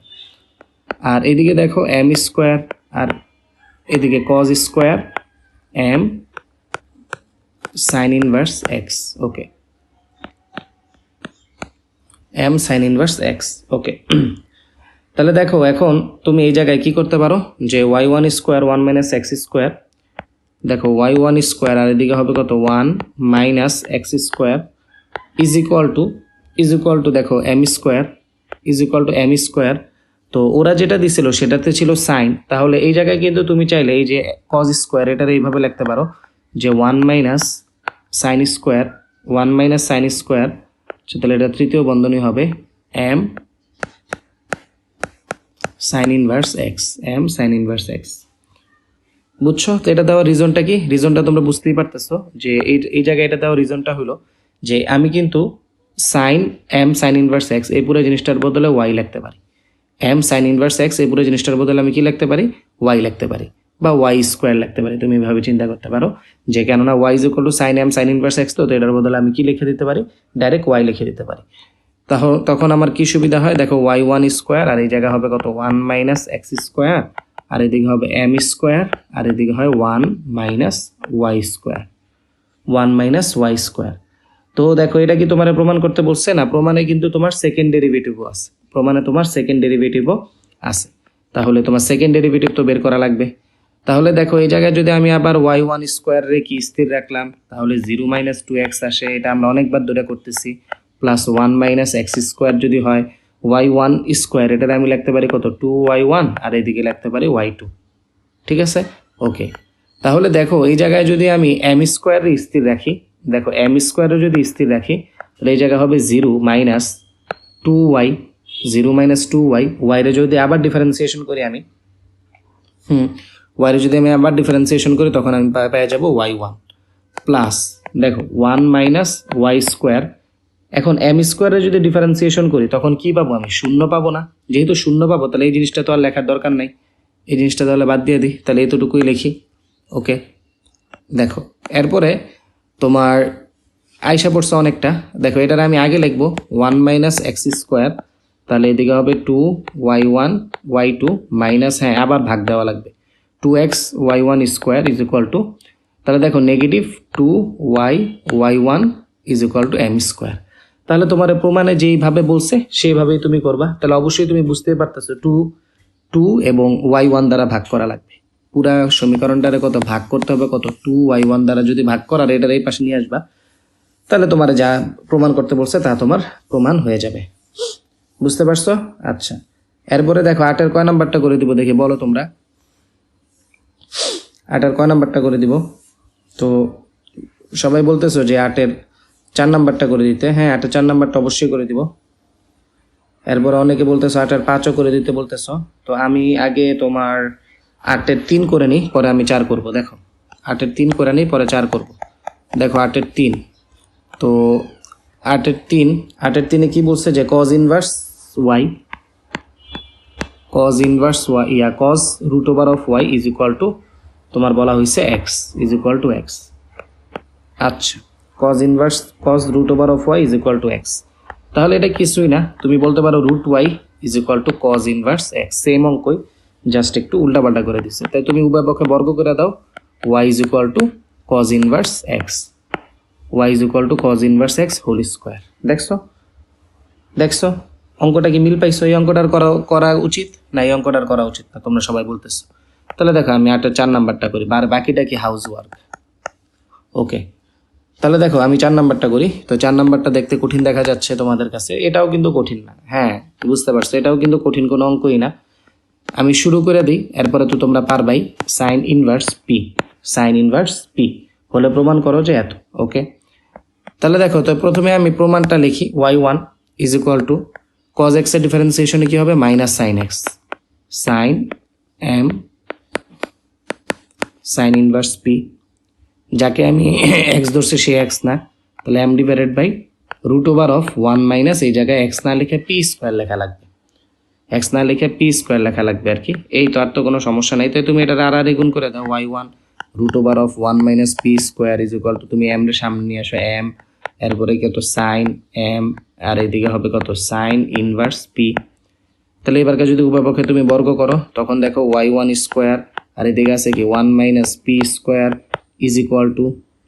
Speaker 1: আর এদিকে দেখো এম স্কোয়ার, আর এদিকে cos square m sine inverse x. Okay, m sine inverse x. Okay, তাহলে দেখো এখন তুমি এই জায়গায় কি করতে পারো, যে y one square one minus x square, দেখো ওয়াই ওয়ান স্কোয়ার, আর এদিকে হবে কত one minus x square is equal to দেখো m square is equal to m square. তো ওরা যেটা দিছিল সেটাতে ছিল সাইন, তাহলে এই জায়গায় কিন্তু তুমি চাইলে এই যে কজ স্কোয়ার এটার এইভাবে লিখতে পারো, যে one minus sine square, one minus sine square, তাহলে এটা তৃতীয় বন্ধনী হবে m sine inverse x, m sine inverse x. বুঝছো? তো এটা দেওয়ার রিজনটা কি, রিজনটা তোমরা বুঝতেই পারতেছো, যে এই জায়গায় এটা দেওয়ার রিজনটা হলো যে আমি কিন্তু sine m sine inverse x এই পুরো জিনিসটার বদলে ওয়াই লিখতে পারি, এম সাইন ইনভার্স এক্স এই পুরো জিনিসটার বদলে আমি কি লিখতে পারি ওয়াই লিখতে পারি, বা ওয়াই স্কোয়ার লিখতে পারি। তুমি এভাবে চিন্তা করতে পারো যে কেননা y is equal to sine m sine inverse x, তো এটার বদলে আমি কি লিখে দিতে পারি, ডাইরেক্ট ওয়াই লিখে দিতে পারি। তখন আমার কি সুবিধা হয়, দেখো ওয়াই ওয়ান স্কোয়ার, আর এই জায়গা হবে কত ওয়ান মাইনাস এক্স স্কোয়ার, আর এদিকে হবে এম স্কোয়ার, আর এদিকে হয় one minus y square, one minus y square. তো দেখো এটা কি তোমার প্রমাণ করতে বলছে না, প্রমাণে কিন্তু তোমার সেকেন্ড ডেরিভেটিভও আছে, প্রমাণে তোমার সেকেন্ড ডেরিভেটিভও আছে, তাহলে তোমার সেকেন্ড ডেরিভেটিভ তো বের করা লাগবে। তাহলে দেখো এই জায়গায় যদি আমি আবার ওয়াই ওয়ান স্কোয়ার রেখে স্থির রাখলাম, তাহলে জিরো মাইনাস টু এক্স আসে, এটা আমরা অনেকবার ধরে করতেছি, plus one minus x square যদি হয় ওয়াই ওয়ান স্কোয়ার, এটার আমি লিখতে পারি কত টু ওয়াই ওয়ান, আর এদিকে লিখতে পারি ওয়াই টু। ঠিক আছে? ওকে, তাহলে দেখো এই জায়গায় যদি আমি এম স্কোয়ার স্থির রাখি, দেখো এম স্কোয়ারও যদি স্থির রাখি, তাহলে এই জায়গায় হবে zero minus two y, zero minus two y, ওয়াইরে যদি আবার ডিফারেন্সিয়েশন করি আমি, ওয়াইরে যদি আমি আবার ডিফারেন্সিয়েশন করি তখন আমি পেয়ে যাবো ওয়াই ওয়ান। প্লাস দেখো 1 মাইনাস ওয়াই স্কোয়ার। এখন এম স্কোয়ারে যদি ডিফারেন্সিয়েশন করি তখন কি পাবো, আমি শূন্য পাবো না। যেহেতু শূন্য পাবো তাহলে এই জিনিসটা তো আর লেখার দরকার নাই, এই জিনিসটা তাহলে বাদ দিয়ে দিই, তাহলে এতটুকুই লিখি। ওকে, দেখো এরপরে তোমার আইসা পড়ছে অনেকটা। দেখো এটার আমি আগে লিখবো 1 মাইনাস এক্স স্কোয়ার, তাহলে এদিকে হবে 2y1 y2 মাইনাস, হ্যাঁ আবার ভাগ দেওয়া লাগবে, 2x y1 square is equal to, তাহলে দেখো negative 2y y1 is equal to m square. তাহলে তোমার প্রমাণে যেইভাবে বলছে সেইভাবেই তুমি করবা। তাহলে অবশ্যই তুমি বুঝতেই পারতেছো 2 এবং y1 দ্বারা ভাগ করা লাগবে। পুরা সমীকরণটারে কত ভাগ করতে হবে, কত 2y1 দ্বারা যদি ভাগ করার এটার এই পাশে নিয়ে আসবা, তাহলে তোমার যা প্রমাণ করতে বলছে তা তোমার প্রমাণ হয়ে যাবে। বুঝতে পারছো? আচ্ছা, এরপরে দেখো 8-এর কয় নাম্বারটা করে দিব দেখি, বলো তোমরা 8-এর কয় নাম্বারটা করে দিব? তো সবাই বলতেছো যে 8-এর 4 নাম্বারটা করে দিতে। হ্যাঁ 8-এর 4 নাম্বারটা অবশ্যই করে দিব। এরপরে অনেকে বলতেছো 8-এর 5ও করে দিতে বলতেছো। তো আমি আগে তোমার 8-এর 3 করে নিই, পরে আমি 4 করব। দেখো 8-এর 3 করে নিই, পরে 4 করব। দেখো 8-এর 3, তো 8-এর 3 কি বলছে যে cos inverse y, cos root over of y is equal to তোমার বলা হয়েছে x is equal to x। আচ্ছা, cos root over of y is equal to x, তাহলে এটা কিছুই না, তুমি বলতে পারো root y is equal to cos inverse x। Same অঙ্কই, জাস্ট একটু উল্টাপাল্টা করে দিচ্ছে। তাই তুমি উভয় পক্ষে বর্গ করে দাও, y is equal to cos inverse x, y is equal to cos inverse x whole square. দেখছো অঙ্কটা কি মিল পাইছো? এই অঙ্কটার করা উচিত না এই অঙ্কটার করা উচিত না, তোমরা সবাই বলতেছো। তাহলে দেখো আমি 8-এর 4 নাম্বারটা করি, বাকিটা কি হাউস ওয়ার্ক। ওকে, তাহলে দেখো আমি 4 নাম্বারটা করি। তো 4 নাম্বারটা দেখতে কঠিন দেখা যাচ্ছে তোমাদের কাছে, এটাও কিন্তু কঠিন না। হ্যাঁ বুঝতে পারছো, এটাও কিন্তু কঠিন কোনো অঙ্কই না। আমি শুরু করে দিই, এরপরে তো তোমরা পারবাই। সাইন ইনভার্স পি হলে প্রমাণ করো যে এত। ওকে, তাহলে দেখো তো প্রথমে আমি প্রমাণটা লিখি, y1 is equal to cos x এর ডিফারেন্সিয়েশনে কি হবে, minus sine x, sine inverse p, যাকে আমি x ধরছি সে x না, তাহলে m divided by root over of 1 minus, এই জায়গায় x না লিখে পি স্কোয়ার লেখা লাগবে, আর কি। এই তো, আর তো কোনো সমস্যা নাই। তাই তুমি এটা আর গুণ করে দাও, y1 root over of 1 minus p square is equal to, তুমি m এর সামনে নিয়ে আসো m, এরপরে কত সাইন m, আর এইদিকে হবে কত সাইন ইনভার্স পি। তাহলে এবারকে যদি উভয় পক্ষে তুমি বর্গ করো তখন দেখো y1 স্কোয়ার, আর এদিকে আছে কি 1 minus p square is equal two,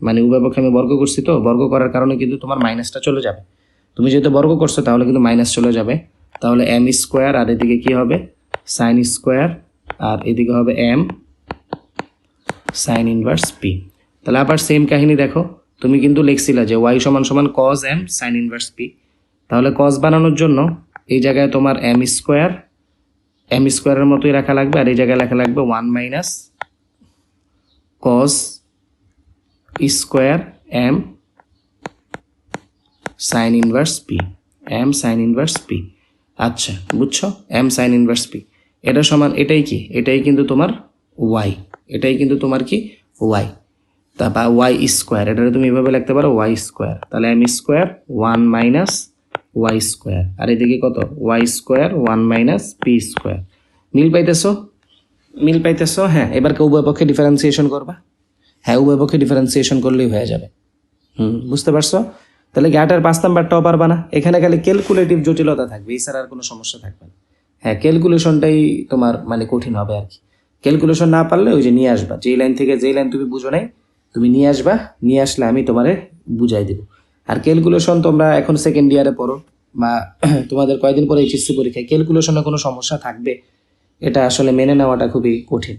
Speaker 1: মানে উভয় পক্ষে আমি বর্গ করছি, তো বর্গ করার কারণে কিন্তু তোমার মাইনাসটা চলে যাবে। তুমি যেহেতু বর্গ করছো তাহলে কিন্তু মাইনাস চলে যাবে। তাহলে এম স্কোয়ার, আর এদিকে কি হবে সাইন স্কোয়ার, আর এদিকে হবে এম সাইন ইনভার্স পি। তাহলে আবার সেম কাহিনী দেখো, তুমি কিন্তু লিখছিলা যে y সমান সমান cos m sign inverse P. তাহলে cos বানানোর জন্য এই জায়গায় তোমার এম স্কোয়ারের মতোই রাখা লাগবে, আর এই জায়গায় লেখা লাগবে 1 minus cos square m sign inverse P, আচ্ছা বুঝছো, m সাইন ইনভার্স পি এটা সমান, এটাই কি, এটাই কিন্তু তোমার y, y, তারপর y স্কোয়ার, এটা তুমি এভাবে লিখতে পারো y স্কোয়ার, তাহলে m square 1 minus y square, আর এদিকে কত y square 1 minus p square. মিল পাইতেছো? হ্যাঁ, এবার উভয় পক্ষে ডিফারেন্সিয়েশন করবা। হ্যাঁ, উভয় পক্ষে ডিফারেন্সিয়েশন করলেই হয়ে যাবে। বুঝতে পারছো? তাহলে কি 8-এর 5 নাম্বারটাও পারবা না? এখানে খালি ক্যালকুলেটিভ জটিলতা থাকবে, এছাড়া আর কোনো সমস্যা থাকবে না। হ্যাঁ, ক্যালকুলেশনটাই তোমার মানে কঠিন হবে আর কি। ক্যালকুলেশন না পারলে ওই যে নিয়ে আসবা, যেই লাইন থেকে যেই লাইন তুমি বুঝো নাই তুমি নিয়ে আসবা, নিয়ে আসলে আমি তোমারে বুঝাই দেবো। আর ক্যালকুলেশন তোমরা এখন সেকেন্ড ইয়ারে পড়ো বা তোমাদের কয়েকদিন পরে এইচএসসি পরীক্ষায় ক্যালকুলেশনে কোনো সমস্যা থাকবে, এটা আসলে মেনে নেওয়াটা খুবই কঠিন।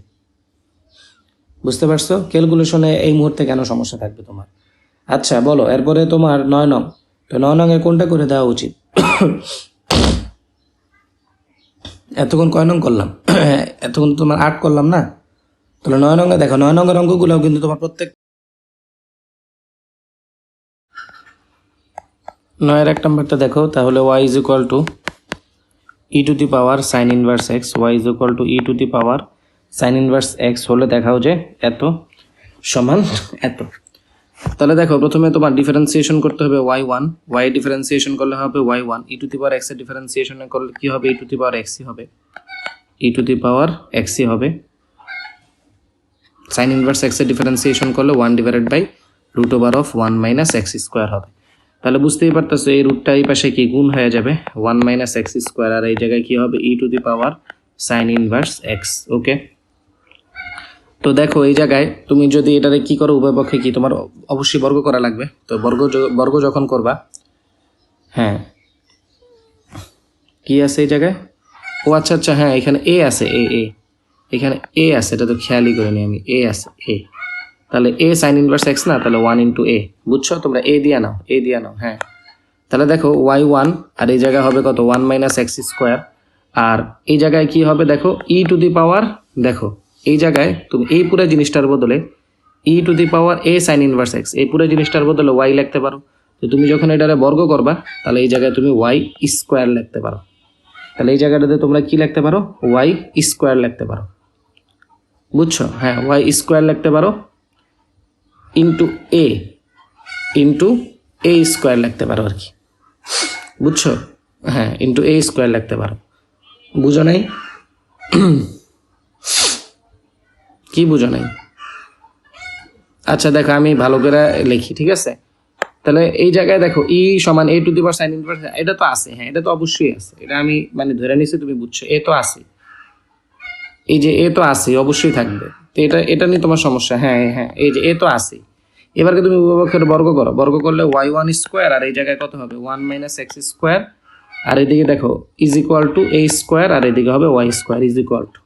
Speaker 1: বুঝতে পারছো? ক্যালকুলেশনে এই মুহূর্তে কেন সমস্যা থাকবে তোমার? আচ্ছা বলো, এরপরে তোমার 9 নং, তো 9 নং এ কোনটা করে দেওয়া উচিত? এতক্ষণ কয় নং করলাম? এতক্ষণ তোমার 8 করলাম না? তাহলে 9 নং এ দেখো, 9 নং এর অঙ্কগুলোও কিন্তু তোমার প্রত্যেক 9-এর 1 নাম্বারটা দেখো, তাহলে y is equal two E to the power sine inverse x, y is equal two E to the power sine inverse x হলে দেখাও যে এত সমান এত। তাহলে দেখো প্রথমে তোমার ডিফারেন্সিয়েশন করতে হবে y1, y ডিফারেন্সিয়েশন করলে হবে y1, e to the power x এর ডিফারেন্সিয়েশন করলে কি হবে, e to the power x হবে, e to the power x হবে। sin ইনভার্স x এর ডিফারেন্সিয়েশন করলে 1 divided by root over of 1 minus x square হবে। তাহলে বুঝতেই পারতেছো এই রুটটা এই পাশে কি গুণ হয়ে যাবে 1 মাইনাস x স্কোয়ার, আর এই জায়গায় কি হবে e to the power sin inverse x। Okay, তো দেখো এই জায়গায় তুমি যদি এটারে কি করো, উভয় পক্ষে কি তোমার অবশ্যই বর্গ করা লাগবে। তো বর্গ যখন করবা, হ্যাঁ কি আছে এই জায়গায়, ও আচ্ছা আচ্ছা হ্যাঁ এখানে এ আছে, এখানে এ আছে, এটা তো খেয়ালই করিনি আমি, এ আছে এ, তাহলে এ সাইন ইনভার্স এক্স না, তাহলে 1 ইন্টু এ, বুঝছো তোমরা, এ দিয়ে নাও, হ্যাঁ। তাহলে দেখো y1 আর এই জায়গায় হবে কত 1 মাইনাস এক্স স্কোয়ার, আর এই জায়গায় কি হবে দেখো ই টু দি পাওয়ার, দেখো এই জায়গায় তুমি এই পুরো জিনিসটার বদলে e to the power a sine inverse x, এই পুরো জিনিসটার বদলে ওয়াই লিখতে পারো। তো তুমি যখন এটারে বর্গ করবা তাহলে এই জায়গায় তুমি ওয়াই স্কোয়ার লিখতে পারো। তাহলে এই জায়গাটাতে তোমরা কি লিখতে পারো, ওয়াই স্কোয়ার লিখতে পারো, বুঝছো, হ্যাঁ ওয়াই স্কোয়ার লিখতে পারো ইন্টু এ স্কোয়ার লিখতে পারো আর কি, বুঝছো, হ্যাঁ ইন্টু এ স্কোয়ার লিখতে পারো। বুঝো নাই? কি বুঝো নাই? আচ্ছা দেখো আমি ভালো করে লিখি, ঠিক আছে। তাহলে এই জায়গায় দেখো ই সমান a to the power sine inverse, এটা তো আছে, হ্যাঁ এটা তো অবশ্যই আছে, এটা আমি মানে ধরে নিছি, তুমি বুঝছো, এ তো আছে, এই যে এ তো আছে অবশ্যই থাকবে, তো এটা নিয়ে তোমার সমস্যা, হ্যাঁ হ্যাঁ এই যে এ তো আছে। এবারকে তুমি উভয়পক্ষের বর্গ করো, বর্গ করলে y1 স্কোয়ার, আর এই জায়গায় কত হবে 1 মাইনাস এক্স স্কোয়ার, আর এদিকে দেখো is equal to a square, আর এদিকে হবে y square is equal to,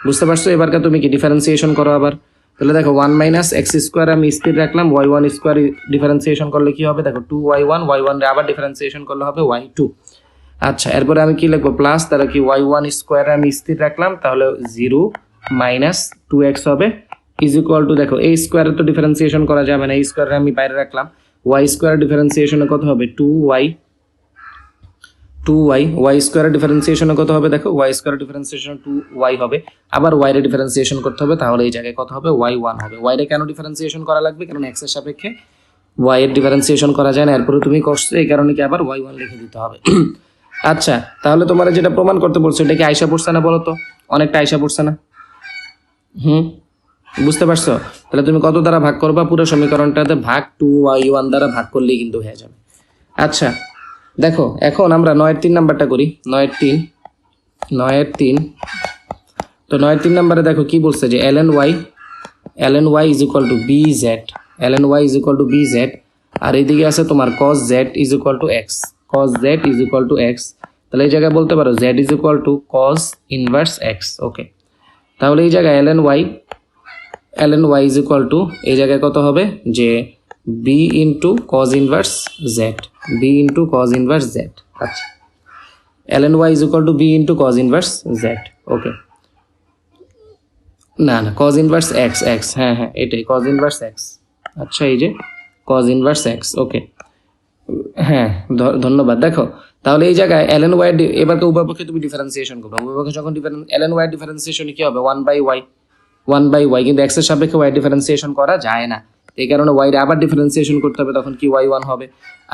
Speaker 1: বুঝতে পারছো। এবারকে তুমি কি ডিফারেন্সিয়েশন করো আবার, তাহলে দেখো 1 মাইনাস এক্স স্কোয়ার আমি স্থির রাখলাম, y1 স্কোয়ার ডিফারেন্সিয়েশন করলে কি হবে দেখো 2y1 রে আবার ডিফারেন্সিয়েশন করলে হবে y2। আচ্ছা এরপরে আমি কি লিখবো প্লাস, তাহলে কি y1 স্কোয়ার আমি স্থির রাখলাম, তাহলে 0 মাইনাস 2x হবে ইজ ইকুয়াল টু, দেখো এই স্কোয়ারে তো ডিফারেন্সিয়েশন করা যাবে না, এই স্কোয়ারে আমি বাইরে রাখলাম, y স্কোয়ার ডিফারেন্সিয়েশনে কত হবে 2y, y স্কোয়ারের ডিফারেন্সিয়েশনে কত হবে দেখো y স্কোয়ারের ডিফারেন্সিয়েশন 2y হবে, আবার y এর ডিফারেন্সিয়েশন করতে হবে, তাহলে এই জায়গায় কত হবে y1 হবে। y এর কেন ডিফারেন্সিয়েশন করা লাগবে, কারণ x এর সাপেক্ষে y এর ডিফারেন্সিয়েশন করা যায় না, এরপরে তুমি করছো এই কারণে কি আবার y1 লিখে দিতে হবে। আচ্ছা তাহলে তোমার যেটা প্রমাণ করতে বলছো এটা কি আয়সা পড়ছে না বলো তো, অনেকটা আয়সা পড়ছে না, বুঝতে পারছো। তাহলে তুমি কত দ্বারা ভাগ করবা, পুরো সমীকরণটাতে ভাগ 2y1 দ্বারা ভাগ করলেই কিন্তু হয়ে যাবে। আচ্ছা দেখো এখন আমরা 9-3 নাম্বারটা করি, 9-3, তো 9-3 নাম্বারে দেখো কি বলছে যে ln y is equal two bz, ln y is equal two bz, আর এইদিকে আছে তোমার cos z is equal to x, cos z is equal to x, তাহলে এই জায়গায় বলতে পারো z is equal to cos inverse x। ওকে, তাহলে এই জায়গায় ln y is equal two এই জায়গায় কত হবে যে b into cos inverse z, b into cos inverse z। আচ্ছা ln y is equal two b into cos inverse z। ওকে, না cos ইনভার্স x, হ্যাঁ এটাই cos ইনভার্স x। আচ্ছা এই যে cos ইনভার্স x। ওকে হ্যাঁ ধন্যবাদ। দেখো তাহলে এই জায়গায় ln y এবার তো উভয় পক্ষে তুমি ডিফারেন্সিয়েশন করবে, উভয় পক্ষে যখন ln y ডিফারেন্সিয়েশন কি হবে 1 বাই y, কিন্তু x এর সাপেক্ষে y ডিফারেন্সিয়েশন করা যায় না, এই কারণে y এর আবার ডিফারেন্সিয়েশন করতে হবে, তখন কি y1 হবে,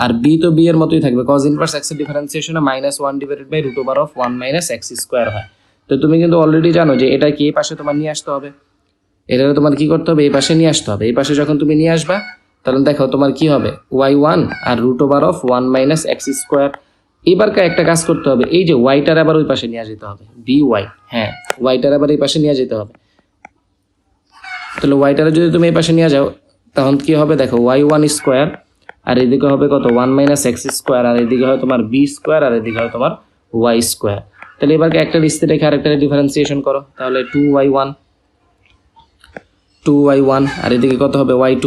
Speaker 1: আর b তো b এর মতোই থাকবে, cos ইনভার্স x এর ডিফারেন্সিয়েশনে -1 divided by root over of 1 minus x square হয়। তো তুমি কিন্তু অলরেডি জানো যে এটা কি এই পাশে তোমার নিয়ে আসতে হবে, এটা তোমার কি করতে হবে এই পাশে নিয়ে আসতে হবে, এই পাশে যখন তুমি নিয়ে আসবা তাহলে দেখো তোমার কি হবে y1 আর root over of 1 minus x square. এবারকে একটা কাজ করতে হবে, এই যে ওয়াইটার আবার ওই পাশে নিয়ে যেতে হবে, by, হ্যাঁ ওয়াইটার আবার এই পাশে নিয়ে যেতে হবে, তাহলে ওয়াইটারে যদি তুমি এই পাশে নিয়ে যাও তখন কি হবে দেখো y1 স্কোয়ার, আর এদিকে হবে কত 1 মাইনাস x স্কোয়ার, আর এদিকে হয় তোমার b স্কোয়ার, আর এদিকে হয় তোমার y স্কোয়ার। তাহলে এবারকে একটা স্থির রেখে আরেকটা ডিফারেন্সিয়েশন করো, তাহলে 2y1 আর এদিকে কত হবে y2,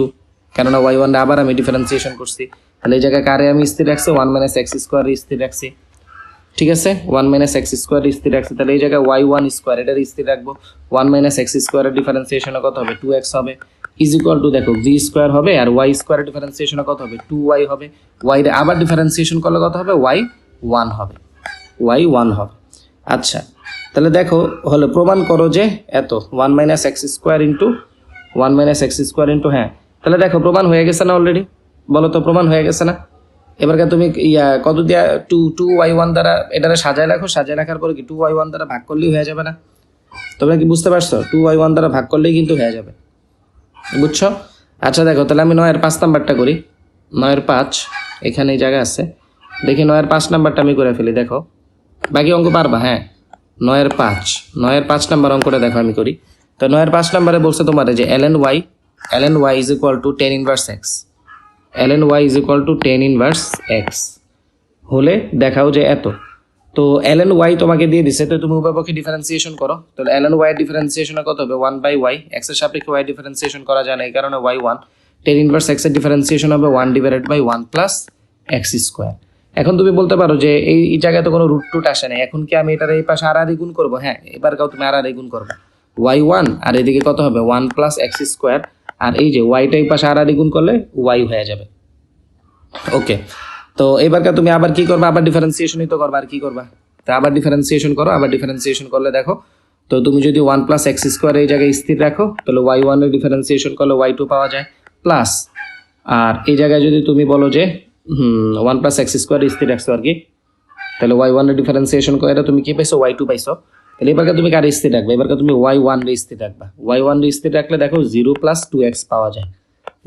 Speaker 1: কেননা y1 আবার আমি ডিফারেন্সিয়েশন করছি, তাহলে এই জায়গায় কারে আমি স্থির রাখছি 1 মাইনাস x স্কোয়ার স্থির রাখছি, ঠিক আছে 1 মাইনাস x স্কোয়ার স্থির রাখছি, তাহলে এই জায়গায় y1 স্কোয়ার এটা স্থির রাখবো, 1 মাইনাস x স্কোয়ারের ডিফারেন্সিয়েশনে কত হবে 2x হবে ইজ ইকুয়াল টু দেখো v স্কোয়ার হবে, আর y স্কোয়ারের ডিফারেন্সিয়েশনে কত হবে 2y হবে, y এর আবার ডিফারেন্সিয়েশন করলে কত হবে y1 হবে, y1 হবে। আচ্ছা তাহলে দেখো হলো প্রমাণ করো যে এত 1 minus x square into 1 minus x square into হ্যাঁ তাহলে দেখো প্রমাণ হয়ে গেছে না অলরেডি? বলো তো প্রমাণ হয়ে গেছে না? এবারকে তুমি কত দিয়া টু ওয়াই ওয়ান দ্বারা এটারে সাজায় রাখো, সাজায় রাখার পরে কি 2y1 দ্বারা ভাগ করলেই হয়ে যাবে না? তোমরা কি বুঝতে পারছো? 2y1 দ্বারা ভাগ করলেই কিন্তু হয়ে যাবে, বুঝছো? আচ্ছা দেখো, তাহলে আমি 9-এর 5 নাম্বারটা করি। 9-এর 5 এখানে এই জায়গা আছে, দেখি 9-এর 5 নাম্বারটা আমি করে ফেলি। দেখো বাকি অঙ্ক পারবা? হ্যাঁ, 9-এর 5 নাম্বার অঙ্কটা দেখো আমি করি। তো 9-এর 5 নাম্বারে বলছে তোমার যে ln y is equal to tan inverse x, ln y is equal to tan inverse x হলে দেখাও যে এত। তো ln y তোমাকে দিয়ে দিছে, তো তুমি উভয়পক্ষে ডিফারেন্সিয়েশন করো। তো ln y এর ডিফারেন্সিয়েশন কত হবে? 1/y, x এর সাপেক্ষে y ডিফারেন্সিয়েশন করা যায় না, এই কারণে y1। tan ইনভার্স x এর ডিফারেন্সিয়েশন হবে 1/1 প্লাস x স্কয়ার। এখন তুমি বলতে পারো যে এই জায়গায় তো কোনো রুট টুট আসে না, এখন কি আমি এটার এই পাশে আর গুণ করবো? হ্যাঁ, এবার তুমি আর গুণ করবে, y1 আর এদিকে কত হবে? 1 প্লাস x স্কয়ার, আর এই যে ওয়াইটা এই পাশে আর গুণ করলে y হয়ে যাবে। ওকে, তো এবারকার তুমি আবার কি করবা? আবার ডিফারেন্সিয়েশনই তো করবা, আর কি করবা? তো আবার ডিফারেন্সিয়েশন করো। আবার ডিফারেন্সিয়েশন করলে দেখো, তো তুমি যদি 1 প্লাস এক্স স্কোয়ার এই জায়গায় স্থির রাখো, তাহলে y1 এর ডিফারেন্সিয়েশন করলে y2 পাওয়া যায়, প্লাস আর এই জায়গায় যদি তুমি বলো যে 1 প্লাস এক্স স্কোয়ার স্থির রাখছো আর কি, তাহলে y1 এর ডিফারেন্সিয়েশন করে তুমি কি পাইছো? y2 পাইছো। তাহলে এবারকার তুমি কার স্থির রাখবে? এবারকার তুমি y1 এর স্থির রাখবা। y1 এর স্থির রাখলে দেখো 0 প্লাস 2x পাওয়া যায়,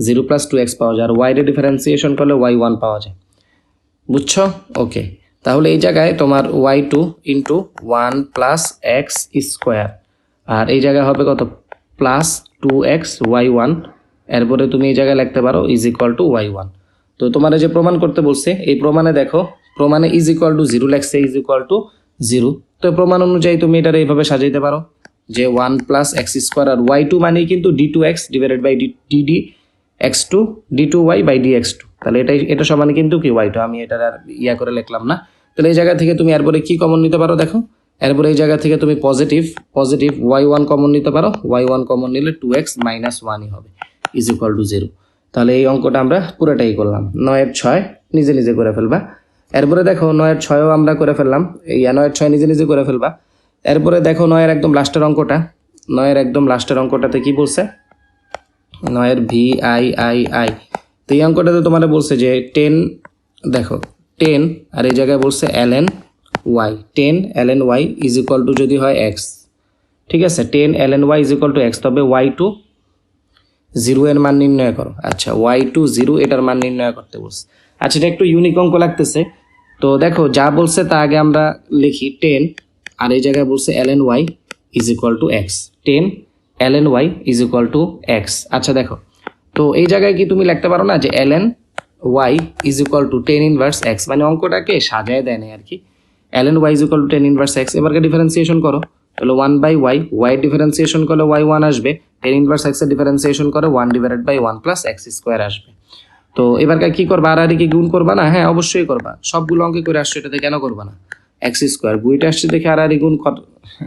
Speaker 1: 0 প্লাস 2x পাওয়া যায়, আর y এর ডিফারেন্সিয়েশন করলে y1 পাওয়া যায়, বুঝছো? ওকে, তাহলে এই জায়গায় তোমার y2 into 1 plus x square, আর এই জায়গায় হবে কত? প্লাস 2x y1, এরপরে তুমি এই জায়গায় লিখতে পারো ইজ ইকুয়াল টু y1। তো তোমার যে প্রমাণ করতে বলছে, এই প্রমাণে দেখো, প্রমাণে ইজ ইকুয়াল টু 0 লেখছে, ইজ ইকুয়াল টু 0। তো প্রমাণ অনুযায়ী তুমি এটা এইভাবে সাজাইতে পারো যে 1 প্লাস এক্স স্কোয়ার, আর y2 মানেই কিন্তু d2x divided by dd x2 d2y by dx2, তাহলে এটা সমান কিন্তু কি y2। আমি এটা আর করে লিখলাম না। তাহলে এই জায়গা থেকে তুমি এরপরে কি কমন নিতে পারো? দেখো এরপরে এই জায়গা থেকে তুমি পজিটিভ y1 কমন নিতে পারো, y1 কমন নিলে 2x মাইনাস 1ই হবে, ইজ ইকুয়াল টু 0। তাহলে এই অঙ্কটা আমরা পুরোটাই করলাম। 9-এর 6 নিজে নিজে করে ফেলবা। এরপরে দেখো 9-এর 6ও আমরা করে ফেললাম, 9-এর 6 নিজে নিজে করে ফেলবা। এরপরে দেখো 9-এর একদম লাস্টের অঙ্কটা, 9-এর একদম লাস্টের অঙ্কটাতে কি বলছে? 9-এর VII, তো এই অঙ্কটাতে তোমার বলছে যে 10, দেখো 10 আর এই জায়গায় বলছে ln y, 10 ln y is equal two যদি হয় x, ঠিক আছে, 10 ln y is equal to x, তবে y2 0 এর মান নির্ণয় করো। আচ্ছা, y2 0 এটার মান নির্ণয় করতে বলছে। আচ্ছা, এটা একটু ইউনিক অঙ্ক লাগতেছে, তো দেখো যা বলছে তা আগে আমরা লিখি। 10 আর এই জায়গায় বলছে ln y is equal to x, 10 ln y is equal to x। আচ্ছা দেখো, তো এই জায়গায় কি তুমি লিখতে পারো না যে ln y is equal to tan inverse x, মানে অঙ্কটাকে সাজায় দেয় না আর কি। ln y is equal to tan inverse x, এবারকে ডিফারেন্সিয়েশন করো, তাহলে 1/y, y ডিফারেন্সিয়েশন করলে y1 আসবে, tan ইনভার্স x এর ডিফারেন্সিয়েশন করে 1/1 প্লাস x স্কোয়ার আসবে। তো এবারকার কি করবা? আর কি গুণ করবা না? হ্যাঁ অবশ্যই করবা, সবগুলো অঙ্কে করে আসছো, এটাতে কেন করবা না? x স্কোয়ার বইটা আসছে দেখে আর গুণ কত?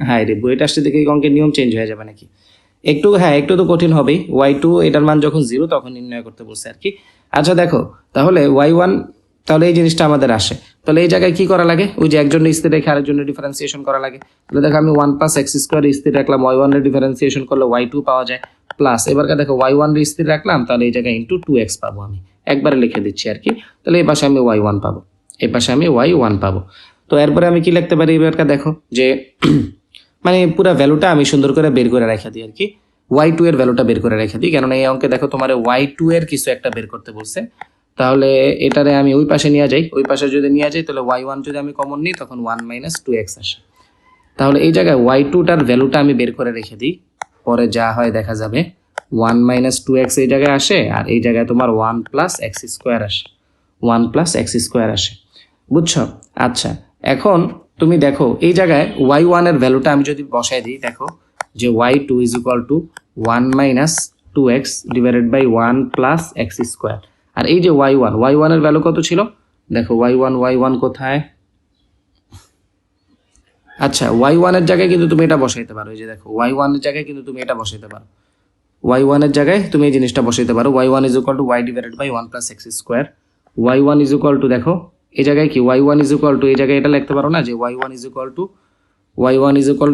Speaker 1: হ্যাঁ রে, বইটা আসছে দেখে অঙ্কের নিয়ম চেঞ্জ হয়ে যাবে নাকি? একটু, হ্যাঁ একটু তো কঠিন হবেই। y2 এটার মান যখন 0 তখন নির্ণয় করতে বলছে আর কি। আচ্ছা দেখো, তাহলে y1, তাহলে এই জিনিসটা আমাদের আসে, তাহলে এই জায়গায় কি করা লাগে? ওই যে একজনের স্থির রেখে আরেকজনের ডিফারেন্সিয়েশন করা লাগে। তাহলে দেখো আমি 1 প্লাস এক্স স্কোয়ার স্থির রাখলাম, y1 এর ডিফারেন্সিয়েশন করলে y2 পাওয়া যায়, প্লাস এবারকার দেখো y1 এর স্থির রাখলাম, তাহলে এই জায়গায় ইন্টু 2x পাবো, আমি একবারে লিখে দিচ্ছি আর কি। তাহলে এই পাশে আমি y1 পাবো, এই পাশে আমি y1 পাবো। তো এরপরে আমি কি লিখতে পারি? এবারকার দেখো যে মানে পুরো ভ্যালুটা আমি সুন্দর করে বের করে রেখে দিই আর কি, y2 এর ভ্যালুটা বের করে রেখে দিই, কারণ এই অঙ্কে দেখো তোমার y2 এর কিছু একটা বের করতে বলছে। তাহলে এটারে আমি ওই পাশে নিয়ে যাই, ওই পাশে যদি নিয়ে যাই তাহলে y1 যদি আমি কমন নিই তখন 1 মাইনাস 2x আসে। তাহলে এই জায়গায় y2টার ভ্যালুটা আমি বের করে রেখে দিই, পরে যা হয় দেখা যাবে। 1 মাইনাস 2x এই জায়গায় আসে, আর এই জায়গায় তোমার 1 প্লাস এক্স স্কোয়ার আসে, 1 প্লাস এক্স স্কোয়ার আসে, বুঝছো? আচ্ছা, এখন তুমি দেখো এই জায়গায় y1 এর ভ্যালুটা আমি যদি বসাই দিই, দেখো যে y2 is equal to 1 minus 2x divided by 1 plus x square, আর এই যে y1 এর ভ্যালু কত ছিল? দেখো y1 কোথায়? আচ্ছা, y1 এর জায়গায় কিন্তু তুমি এটা বসাইতে পারো, এই যে দেখো y1 এর জায়গায় কিন্তু তুমি এটা বসাইতে পারো, y1 এর জায়গায় তুমি এই জিনিসটা বসাইতে পারো, y1 is equal to y divided by 1 plus x square, y1 is equal to, দেখো এই জায়গায় কি y1 ইজ ইকুয়াল টু, এই জায়গায় এটা লিখতে পারো না যে y1 ইজ ইকুয়াল টু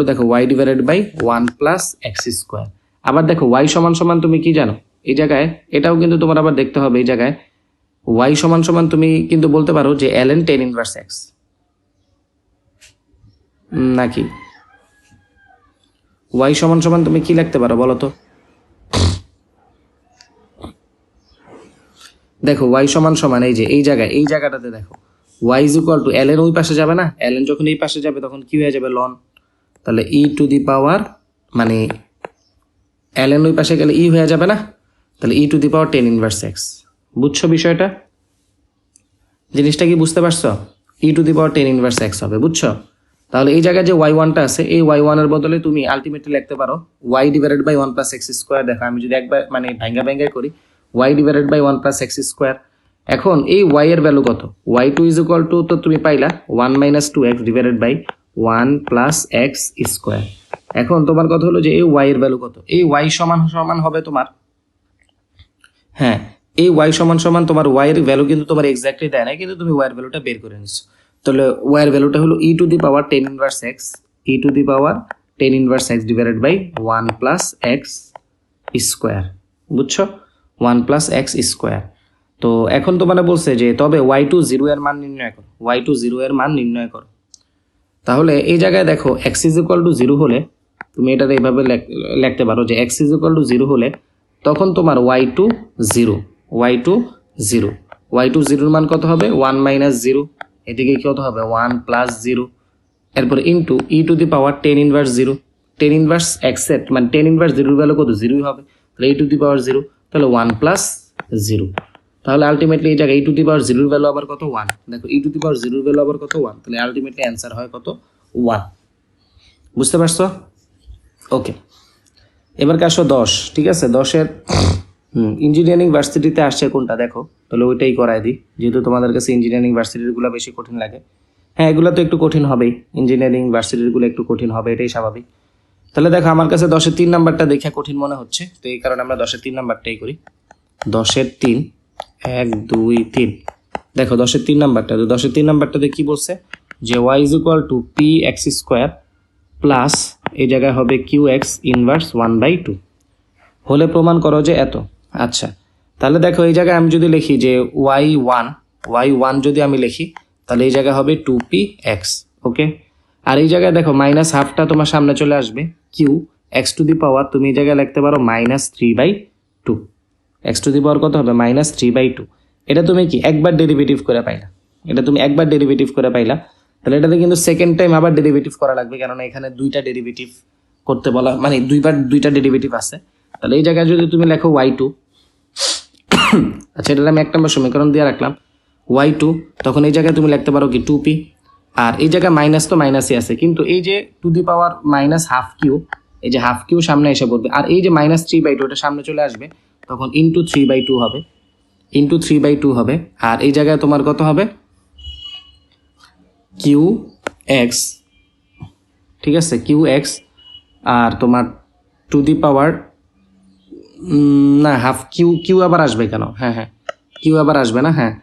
Speaker 1: দেখো y divided by 1 plus x square. আবার দেখো y সমান সমান তুমি কি জানো? এই জায়গায় এটাও কিন্তু তোমার আবার দেখতে হবে, এই জায়গায় y সমান সমান তুমি কিন্তু বলতে পারো যে ln tan ইনভার্স x, নাকি y সমান সমান তুমি কি লিখতে পারো বলো তো? দেখো y সমান সমান এই যে এই জায়গায় এই জায়গাটাতে দেখো y is equal to ln ওই পাশে যাবে না, ln যখন এই পাশে যাবে তখন কি হয়ে যাবে ln, তাহলে e টু দি পাওয়ার মানে ln ওই পাশে গেলে e হয়ে যাবে না, তাহলে e to the power tan inverse x। বুঝছো বিষয়টা? জিনিসটা কি বুঝতে পারছো? e to the power tan inverse x হবে, বুঝছো? তাহলে এই জায়গায় যে y1টা আছে এই y1 এর বদলে তুমি আলটিমেটলি লিখতে পারো y divided by 1 plus x square. দেখো আমি যদি একবার মানে ভাঙ্গা করি y divided by 1 plus x square. এখন এই y এর ভ্যালু কত? y2 ইজ ইকুয়াল টু তো তুমি পাইলা 1 minus 2x divided by 1 plus x square. এখন তোমার কথা হলো যে এই y এর ভ্যালু কত? এই y সমান সমান হবে তোমার, হ্যাঁ এই y সমান সমান তোমার y এর ভ্যালু কিন্তু তোমার এক্স্যাক্টলি দেয় না, কিন্তু তুমি y এর ভ্যালুটা বের করে নিছো। তাহলে y এর ভ্যালুটা হলো e to the power tan inverse x, e to the power tan inverse x divided by 1 plus x square. বুঝছো? 1 প্লাস x স্কোয়ার। তো এখন তোমার বলছে যে তবে y2 0 এর মান নির্ণয় করো, y2 0 এর মান নির্ণয় করো। তাহলে এই জায়গায় দেখো x ইজ ইকুয়াল টু 0 হলে তুমি এটা এইভাবে লিখতে পারো যে x ইজ ইকুয়াল টু 0 হলে তখন তোমার y2 0, y2 0, y2 0 এর মান কত হবে? 1 মাইনাস 0, এদিকে কত হবে? 1 প্লাস 0, এরপরে into E to the power tan inverse 0, tan inverse x এর মানে tan ইনভার্স 0 এর ভ্যালু কত? 0ই হবে, তাহলে ই টু দি পাওয়ার 0, তাহলে 1 প্লাস 0। তাহলে আলটিমেটলি এই জায়গায় ই টু দি পাওয়ার 0 এর ভ্যালু আবার কত? 1। দেখো ই টু দি পাওয়ার 0 এর ভ্যালু আবার কত? 1, তাহলে আলটিমেটলি অ্যান্সার হয় কত? 1। বুঝতে পারছো? ওকে, এবার আসো 10। ঠিক আছে, 10-এর ইঞ্জিনিয়ারিং ভার্সিটিতে আসছে কোনটা দেখো, তাহলে ওইটাই করায় দিই, যেহেতু তোমাদের কাছে ইঞ্জিনিয়ারিং ভার্সিটিগুলো বেশি কঠিন লাগে। হ্যাঁ এগুলো তো একটু কঠিন হবেই, ইঞ্জিনিয়ারিং ভার্সিটিগুলো একটু কঠিন হবে, এটাই স্বাভাবিক। তাহলে দেখো আমার কাছে 10-এর 3 নাম্বারটা দেখে কঠিন মনে হচ্ছে, তো এই কারণে আমরা 10-এর 3 নাম্বারটাই করি। 10-এর 3, 1 2 3। দেখো 10-এর 3 নাম্বারটা, তো 10-এর 3 নাম্বারটাতে কি বলছে যে y is equal two P x square plus এই জায়গায় হবে কিউ এক্স ইনভার্স 1/2 হলে প্রমাণ করো যে এত। আচ্ছা, তাহলে দেখো এই জায়গায় আমি যদি লিখি যে y1 যদি আমি লিখি তাহলে এই জায়গায় হবে 2px। ওকে, আর এই জায়গায় দেখো মাইনাস হাফটা তোমার সামনে চলে আসবে, কিউ এক্স টু দি পাওয়ার তুমি এই জায়গায় লিখতে পারো -3/2। এক্স টু দি পাওয়ার কত হবে? -3/2। এটা তুমি কি একবার ডেরিভেটিভ করে পাইলা, এটা তুমি একবার ডেরিভেটিভ করে পাইলা, তাহলে এটাতে কিন্তু সেকেন্ড টাইম আবার ডেরিভেটিভ করা লাগবে, কেননা এখানে দুইটা ডেরিভেটিভ করতে বলা, মানে দুইবার দুইটা ডেরিভেটিভ আছে। তাহলে এই জায়গায় যদি তুমি লেখো y2, আচ্ছা এটা আমি 1 নম্বর সমীকরণ দিয়ে রাখলাম y2, তখন এই জায়গায় তুমি লিখতে পারো কি 2p, আর এই জায়গায় মাইনাস তো মাইনাসই আছে, কিন্তু এই যে to the power minus half q, এই যে হাফ কিউ সামনে এসে পড়বে, আর এই যে -3/2 এটা সামনে চলে আসবে, তখন ইন্টু 3/2 হবে, ইন্টু 3/2 হবে। আর এই জায়গায় তোমার কত হবে? কিউ এক্স, ঠিক আছে, কিউ এক্স আর তোমার টু দি পাওয়ার না হাফ কিউ আবার আসবে কেন? হ্যাঁ কিউ আবার আসবে না, হ্যাঁ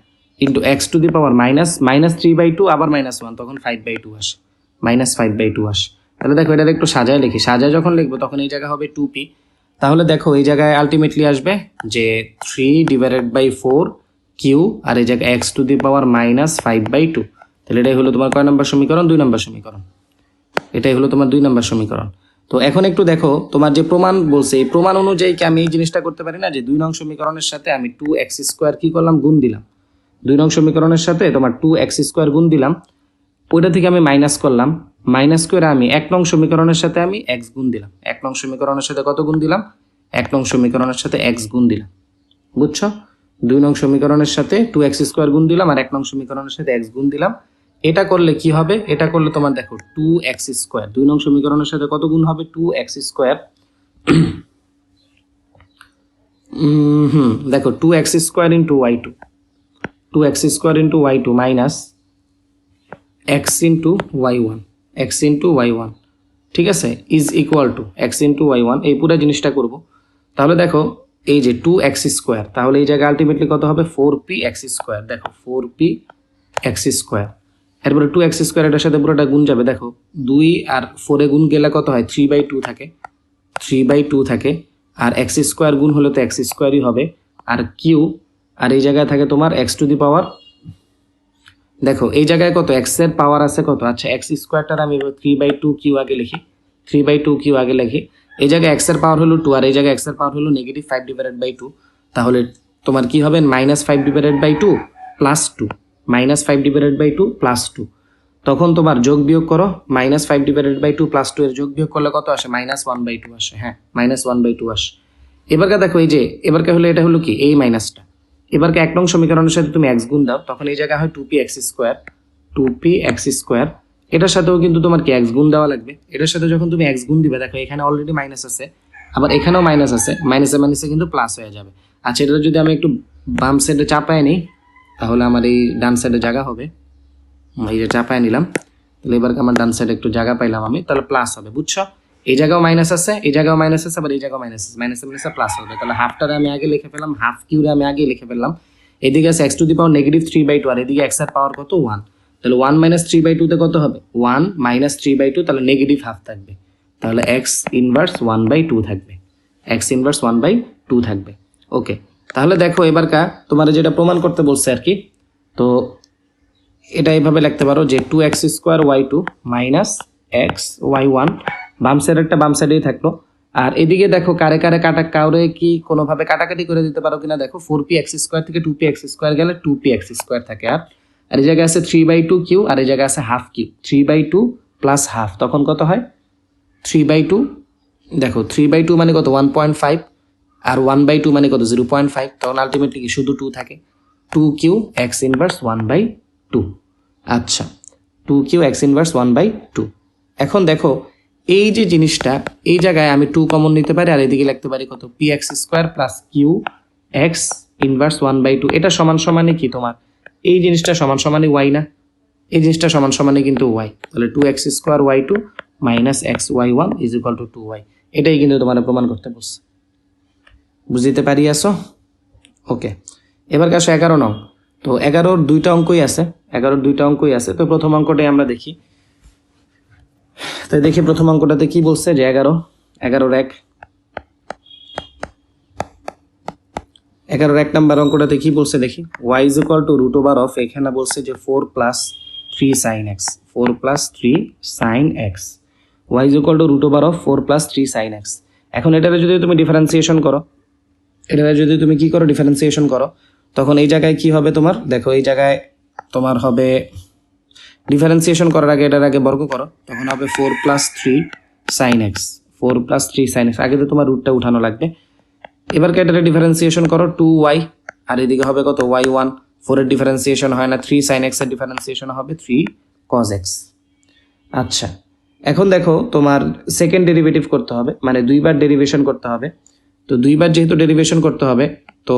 Speaker 1: ইন্টু এক্স টু দি পাওয়ার -3/2 আবার -1, তখন 5/2 আসে, -5/2 আসে। তাহলে দেখো এটা একটু সাজায় লিখি, সাজায় যখন লিখবো তখন এই জায়গা হবে 2p। তাহলে দেখো এই জায়গায় আলটিমেটলি আসবে যে 3/4 কিউ, আর এই জায়গায় এক্স টু দি পাওয়ার -5/2। তাহলে এটাই হলো তোমার কয় নম্বর সমীকরণ? 2 নম্বর সমীকরণ। এটাই হলো তোমার 2 নম্বর সমীকরণ। তো এখন একটু দেখো তোমার যে প্রমাণ বলছে, এই প্রমাণ অনুযায়ী কি আমি এই জিনিসটা করতে পারি না যে 2 নং সমীকরণের সাথে আমি 2x² কি করলাম? গুণ দিলাম। 2 নং সমীকরণের সাথে তোমার 2x² গুণ দিলাম, ওইটা থেকে আমি মাইনাস করলাম, মাইনাস করে আমি 1 নং সমীকরণের সাথে আমি x গুণ দিলাম। 1 নং সমীকরণের সাথে কত গুণ দিলাম? 1 নং সমীকরণের সাথে x গুণ দিলাম। বুঝছো? 2 নং সমীকরণের সাথে 2x² গুণ দিলাম আর 1 নং সমীকরণের সাথে x গুণ দিলাম। এটা করলে কি হবে? এটা করলে তোমার দেখো 2x², 2 নং সমীকরণের সাথে কত গুণ হবে? 2x²। দেখো 2x² into y2, 2x² into y2 minus x into y1, x into y1, ঠিক আছে, is equal to x into y1। এই পুরো জিনিসটা করব। তাহলে দেখো এই যে 2x², তাহলে এই জায়গায় আলটিমেটলি কত হবে? 4px²। দেখো 4px², এরপরে 2x² এটার সাথে পুরোটা গুণ যাবে। দেখো 2 আর 4 এ গুণ গেলে কত হয়? 3/2 থাকে, 3/2 থাকে। আর এক্স স্কোয়ার গুণ হলে তো এক্স স্কোয়ারই হবে, আর কিউ, আর এই জায়গায় থাকে তোমার এক্স টু দি পাওয়ার, দেখো এই জায়গায় কত এক্স এর পাওয়ার আছে কত, আচ্ছা এক্স স্কোয়ারটার আমি 3/2 কিউ আগে লিখি, 3/2 কিউ আগে লিখি, এই জায়গায় এক্স এর পাওয়ার হলো 2 আর এই জায়গায় এক্স এর পাওয়ার হলো -5/2, তাহলে তোমার কি হবে -5/2 +2, -5/2 +2, তখন তোমার যোগ বিয়োগ করো, -5/2 +2 এর যোগ বিয়োগ করলে কত আসে, -1/2 আসে, হ্যাঁ -1/2 আসে। এবারকে দেখো এই যে এবারকে হলো এটা হলো কি এই মাইনাসটা, এবারকে 1 নং সমীকরণের সাথে তুমি x গুণ দাও, তখন এই জায়গায় হয় 2p(x²), এটার সাথেও কিন্তু তোমার কি x গুণ দেওয়া লাগবে, এটার সাথে যখন তুমি x গুণ দিবে, দেখো এখানে অলরেডি মাইনাস আছে, আবার এখানেও মাইনাস আছে, মাইনাসে মাইনাসে কিন্তু প্লাস হয়ে যাবে। আচ্ছা এটা যদি আমি একটু বাম সাইডে চাপায় নিই, তাহলে আমার এই ডান সাইডে জায়গা হবে, এই যে চাপায় নিলাম, তাহলে এবারকে আমার ডান সাইডে একটু জায়গা পাইলাম আমি, তাহলে প্লাস হবে, বুঝছো? এই জায়গাও মাইনাস আছে, এই জায়গাও মাইনাস আছে, আবার এই জায়গাও মাইনাস আছে, মাইনাসে মাইনাসে প্লাস হবে, তাহলে হাফটারে আমি আগে লিখে ফেললাম, হাফ কিউরে আমি আগে লিখে ফেললাম, এদিকে আছে এক্স টু দি পাওয়ার -3/2 আর এদিকে এক্স এর পাওয়ার কত 1, তাহলে 1 - 3/2 তে কত হবে 1 - 3/2, তাহলে নেগেটিভ হাফ থাকবে, তাহলে এক্স ইনভার্স 1/2 থাকবে, এক্স ইনভার্স 1/2 থাকবে। ওকে, তাহলে দেখো এবারকা তোমার যেটা প্রমাণ করতে বলছে আর কি, তো এটা এইভাবে লিখতে পারো যে 2x² y2 - x y1, বাম সাইডেরটা বাম সাইডেই থাকলো, আর এদিকে দেখো কারে কারে কাউরে কি কোনোভাবে কাটাকাটি করে দিতে পারো কিনা দেখো, 4p(x² থেকে 2p(x² গেলে 2p(x² থাকে, আর এই জায়গায় আছে 3/2 কিউ আর এই জায়গায় আছে হাফ কিউ, 3/2 প্লাস হাফ, তখন কত হয় 3/2, দেখো 3/2 মানে কত 1.5, আর 1/2 মানে কত 0.5, তখন আলটিমেটলি কি শুধু 2 থাকে, 2q x ইনভার্স 1/2। আচ্ছা 2q x ইনভার্স 1/2। এখন দেখো এই যে জিনিসটা, এই জায়গায় আমি 2 কমন নিতে পারি আর এদিকে লিখতে পারি কত p(x² + q x ইনভার্স 1/2, এটা সমান সমানই কি তোমার এই জিনিসটা সমান সমানই y না, এই জিনিসটা সমান সমানই কিন্তু y, তাহলে 2x² y2 - x y1 = 2y, এটাই কিন্তু তোমার প্রমাণ করতে বলছে, বুঝতে পারি আসো? ওকে, এবার আসো 11 নং, তো 11-র 2টা অঙ্কই আছে, 11-র 2টা অঙ্কই আছে, তো প্রথম অঙ্কটাই আমরা দেখি, তো দেখি প্রথম অঙ্কটাতে কি বলছে যে 11-র 1 নাম্বার অঙ্কটাতে কি বলছে দেখি, y = এখানে বলছে যে 4 + 3 sin x, 4 + 3 sin x, y = 4 + 3 sin x। এখন এটারে যদি তুমি ডিফারেন্সিয়েশন করো, এটারে যদি তুমি কি করো ডিফারেন্সিয়েশন করো, তখন এই জায়গায় কি হবে তোমার, দেখো এই জায়গায় তোমার হবে ডিফারেন্সিয়েশন করার আগে এটার আগে বর্গ করো, তখন হবে 4 + 3 sin x, 4 + 3 sin x, আগে তো তোমার রুটটা উঠানো লাগবে, এবার এটারে ডিফারেন্সিয়েশন করো 2y, আর এদিকে হবে কত y1, 4 এর ডিফারেন্সিয়েশন হয় না, 3 sin x এর ডিফারেন্সিয়েশন হবে 3 cos x। আচ্ছা এখন দেখো তোমার সেকেন্ড ডেরিভেটিভ করতে হবে, মানে দুইবার ডেরিভেশন করতে হবে, তো দুইবার যেহেতু ডেরিভেশন করতে হবে, তো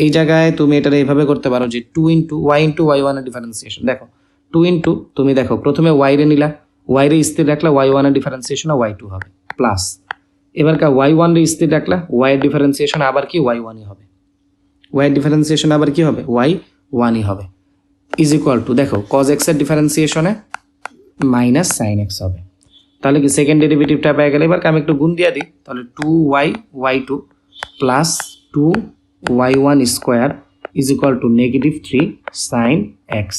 Speaker 1: এই জায়গায় তুমি এটা এইভাবে করতে পারো যে 2 × y × y1 এর ডিফারেন্সিয়েশন, দেখো 2 তুমি দেখো প্রথমে y রে নিলা, y রে স্থির রাখলা, y1 এর ডিফারেন্সিয়েশন y2 হবে, প্লাস এবারকার y1 রে স্থির রাখলা, y এর ডিফারেন্সিয়েশন আবার কি y1ই হবে, y এর ডিফারেন্সিয়েশন আবার কি হবে y1ই হবে, = দেখো cos x এর ডিফারেন্সিয়েশনে - sin x হবে, তাহলে কি সেকেন্ড ডেরিভেটিভটা পেয়ে গেলে, এবার আমি একটু গুণ দিয়ে দিই, তাহলে 2y y2 + 2y1² = -3 sin x।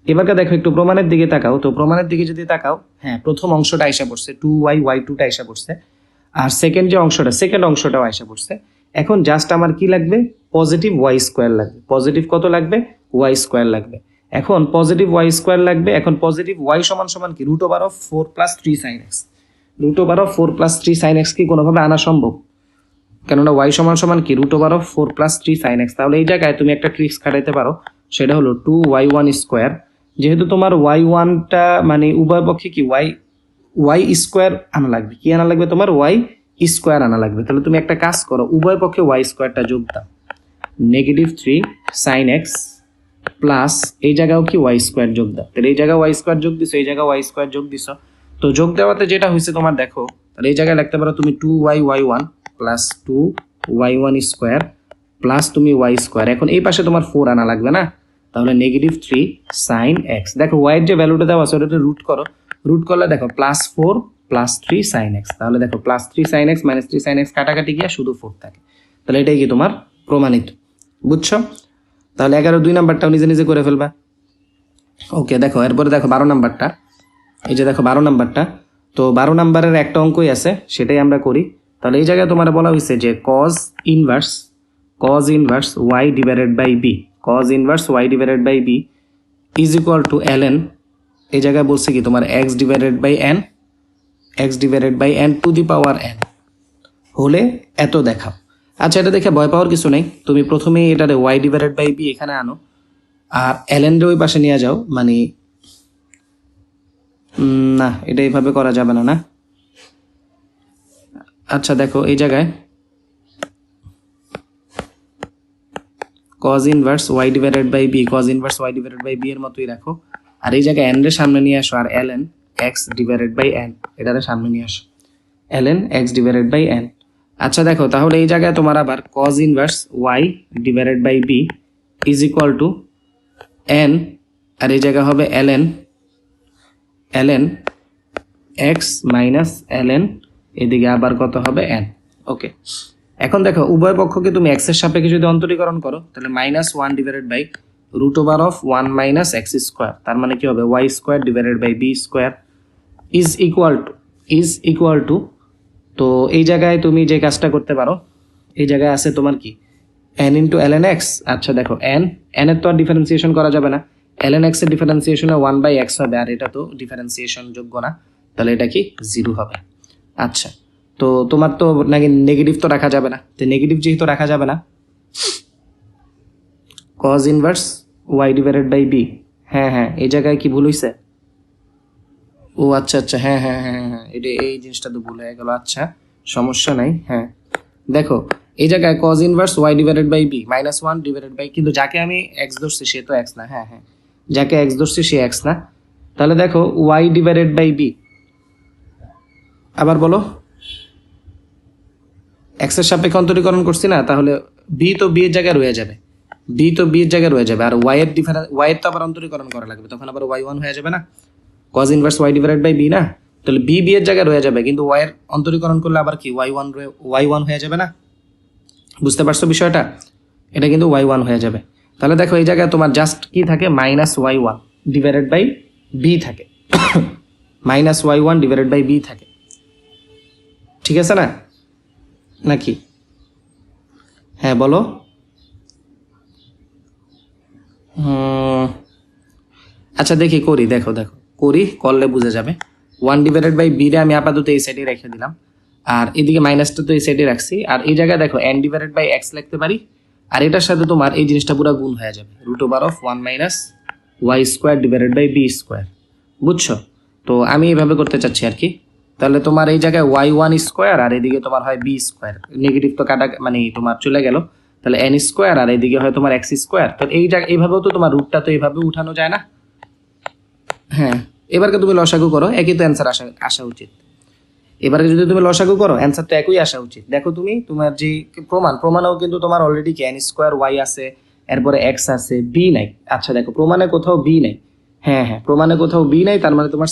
Speaker 1: এবারকে দেখো একটু প্রমাণের দিকে তাকাও, তো প্রমাণের দিকে যদি তাকাও, হ্যাঁ প্রথম অংশটা আইসা পড়ছে 2y y2টা আইসা পড়ছে, আর সেকেন্ড অংশটাও আইসা পড়ছে, এখন জাস্ট আমার কি লাগবে পজিটিভ y² লাগবে, পজিটিভ কত লাগবে y² লাগবে, এখন পজিটিভ y² লাগবে, এখন পজিটিভ y সমান কি √4 + 3 sin x, √4 + 3 sin x কি কোনোভাবে আনা সম্ভব, কেননা y সমান কি √4 + 3 sin x, তাহলে এই জায়গায় তুমি একটা ট্রিক্স খাটাইতে পারো, সেটা হলো 2y1², যেহেতু তোমার y1টা মানে উভয় পক্ষে কি y² আনা লাগবে, কি আনা লাগবে তোমার y² আনা লাগবে, তাহলে তুমি একটা কাজ করো উভয় পক্ষে y²টা যোগ দাও, -3 sin x প্লাস এই জায়গাও কি y² যোগ দাও, তাহলে এই জায়গায় y² যোগ দিছো, এই জায়গায় y² যোগ দিছো, তো যোগ দেওয়াতে যেটা হয়েছে তোমার দেখো, তাহলে এই জায়গায় লিখতে পারো তুমি 2y y1 + 2y1² প্লাস তুমি y², এখন এই পাশে তোমার 4 আনা লাগবে না, তাহলে -3 sin x, দেখো y এর যে ভ্যালুটা দেওয়া আছে ওটাতে রুট করো, রুট করলে দেখো +4 প্লাস 3 সাইন এক্স। তাহলে দেখো plus 3 sine x minus 3 sine x কাটাকাটি গিয়া শুধু 4 থাকে। তাহলে এটাই কি তোমার প্রমাণিত, বুঝছো? তাহলে 11-2 নাম্বারটাও নিজে নিজে করে ফেলবা। ওকে, দেখো এরপরে দেখো 12 নাম্বারটা। এই যে দেখো 12 নাম্বারটা, তো 12 নাম্বারের একটা অঙ্কই আছে, সেটাই আমরা করি। তাহলে এই জায়গায় তোমার বলা হয়েছে যে cos inverse y divided by b, cos inverse y divided by b is equal to ln, এই জায়গায় বলছে কি তোমার x divided by n to the power n হলে এত দেখাও। আচ্ছা, এটা দেখে ভয় পাওয়ার কিছু নেই, তুমি প্রথমেই এটারে y ডিভাইডেড বাই b এখানে আনো, আর ln রে ওই পাশে নিয়ে যাও। মানে না, এটা এইভাবে করা যাবে না, না? আচ্ছা দেখো এই জায়গায় cos inverse y divided by b, cos inverse y divided by b এর মতোই রাখো, আর এই জায়গায় n এর সামনে নিয়ে আসো, আর ln x divided by n এটারে সামনে নিয়ে আসো, ln x divided by n। আচ্ছা দেখো, তাহলে এই জায়গায় তোমার আবার cos inverse y divided by b is equal to n, আর এই জায়গা হবে ln x মাইনাস ln, এদিকে আবার কত হবে n। ওকে, এখন দেখো উভয় পক্ষকে তুমি x এর সাপেক্ষে যদি অন্তরীকরণ করো, তাহলে -1 divided by root over of 1 minus x square, তার মানে কি হবে y square divided by b square is equal to. তো এই জায়গায় তুমি যে কাজটা করতে পারো, এই জায়গায় আছে তোমার কি n ইন্টু ln x। আচ্ছা দেখো n এর তো আর ডিফারেন্সিয়েশন করা যাবে না, ln x এর ডিফারেন্সিয়েশনে 1/x হবে, আর এটা তো ডিফারেন্সিয়েশন যোগ্য না, তাহলে এটা কি 0 হবে। আচ্ছা, তো তোমার তো নাকি নেগেটিভ তো রাখা যাবে না, তো নেগেটিভ যেহেতু রাখা যাবে না, cos inverse y divided by b, হ্যাঁ এই জায়গায় কি ভুল হইছে? ও আচ্ছা হ্যাঁ, এটা এই জিনিসটা তো ভুল হয়ে গেল। আচ্ছা সমস্যা নাই। হ্যাঁ দেখো এই জায়গায় cos inverse y divided by b -1 divided by, কিন্তু যাকে আমি x ধরছি সে তো x না। হ্যাঁ যাকে x ধরছি সে x না। তাহলে দেখো y ডিভাইডেড বাই b, আবার বলো, x এর সাপেক্ষে অন্তরীকরণ করছি না, তাহলে b তো b এর জায়গায় রয়ে যাবে, আর y এর y এর তো আবার অন্তরীকরণ করা লাগবে, তখন আবার y1 হয়ে যাবে না, cos inverse y divided by b না, তাহলে b এর জায়গায় রয়ে যাবে, কিন্তু y এর অন্তরীকরণ করলে আবার কি y1 হয়ে যাবে না? বুঝতে পারছো বিষয়টা? এটা কিন্তু y1 হয়ে যাবে। তাহলে দেখো এই জায়গায় তোমার জাস্ট কি থাকে, -y1 ডিভাইডেড বাই b থাকে, -y1 ডিভাইডেড বাই b থাকে, ঠিক আছে না নাকি? হ্যাঁ বলো। আচ্ছা দেখি করি, দেখো করি, করলে বুঝে যাবে। 1 ডিভাইডেড বাই b রে আমি আপাতত এই সাইডে রেখে দিলাম, আর এদিকে মাইনাসটা তো এই সাইডে রাখছি, আর এই জায়গায় দেখো n ডিভাইডেড বাই x লিখতে পারি, আর এটার সাথে তোমার এই জিনিসটা পুরো গুণ হয়ে যাবে, root over of 1 minus y square divided by b square, বুঝছো? তো আমি এইভাবে করতে চাচ্ছি আর কি। তাহলে তোমার এই জায়গায় y1 স্কোয়ার, আর এদিকে তোমার হয় b স্কোয়ার, নেগেটিভ তো কাটা মানে তোমার চলে গেল, তাহলে n স্কোয়ার, আর এদিকে হয় তোমার x স্কোয়ার। তাহলে এই জায়গায় এইভাবেও তো তোমার রুটটা তো এইভাবে উঠানো যায় না? হ্যাঁ, এবারকে তুমি লসাগু করো, একই তো অ্যান্সার আসা উচিত। এবারে যদি তুমি লসাগু করো অ্যান্সার তো একই আসা উচিত। দেখো তুমি তোমার যে প্রমাণেও কিন্তু তোমার অলরেডি n স্কোয়ার y আছে, এরপরে x আছে, b নাই। আচ্ছা দেখো প্রমাণে কোথাও b নাই, হ্যাঁ প্রমাণে কোথাও b নাই, তার মানে তোমার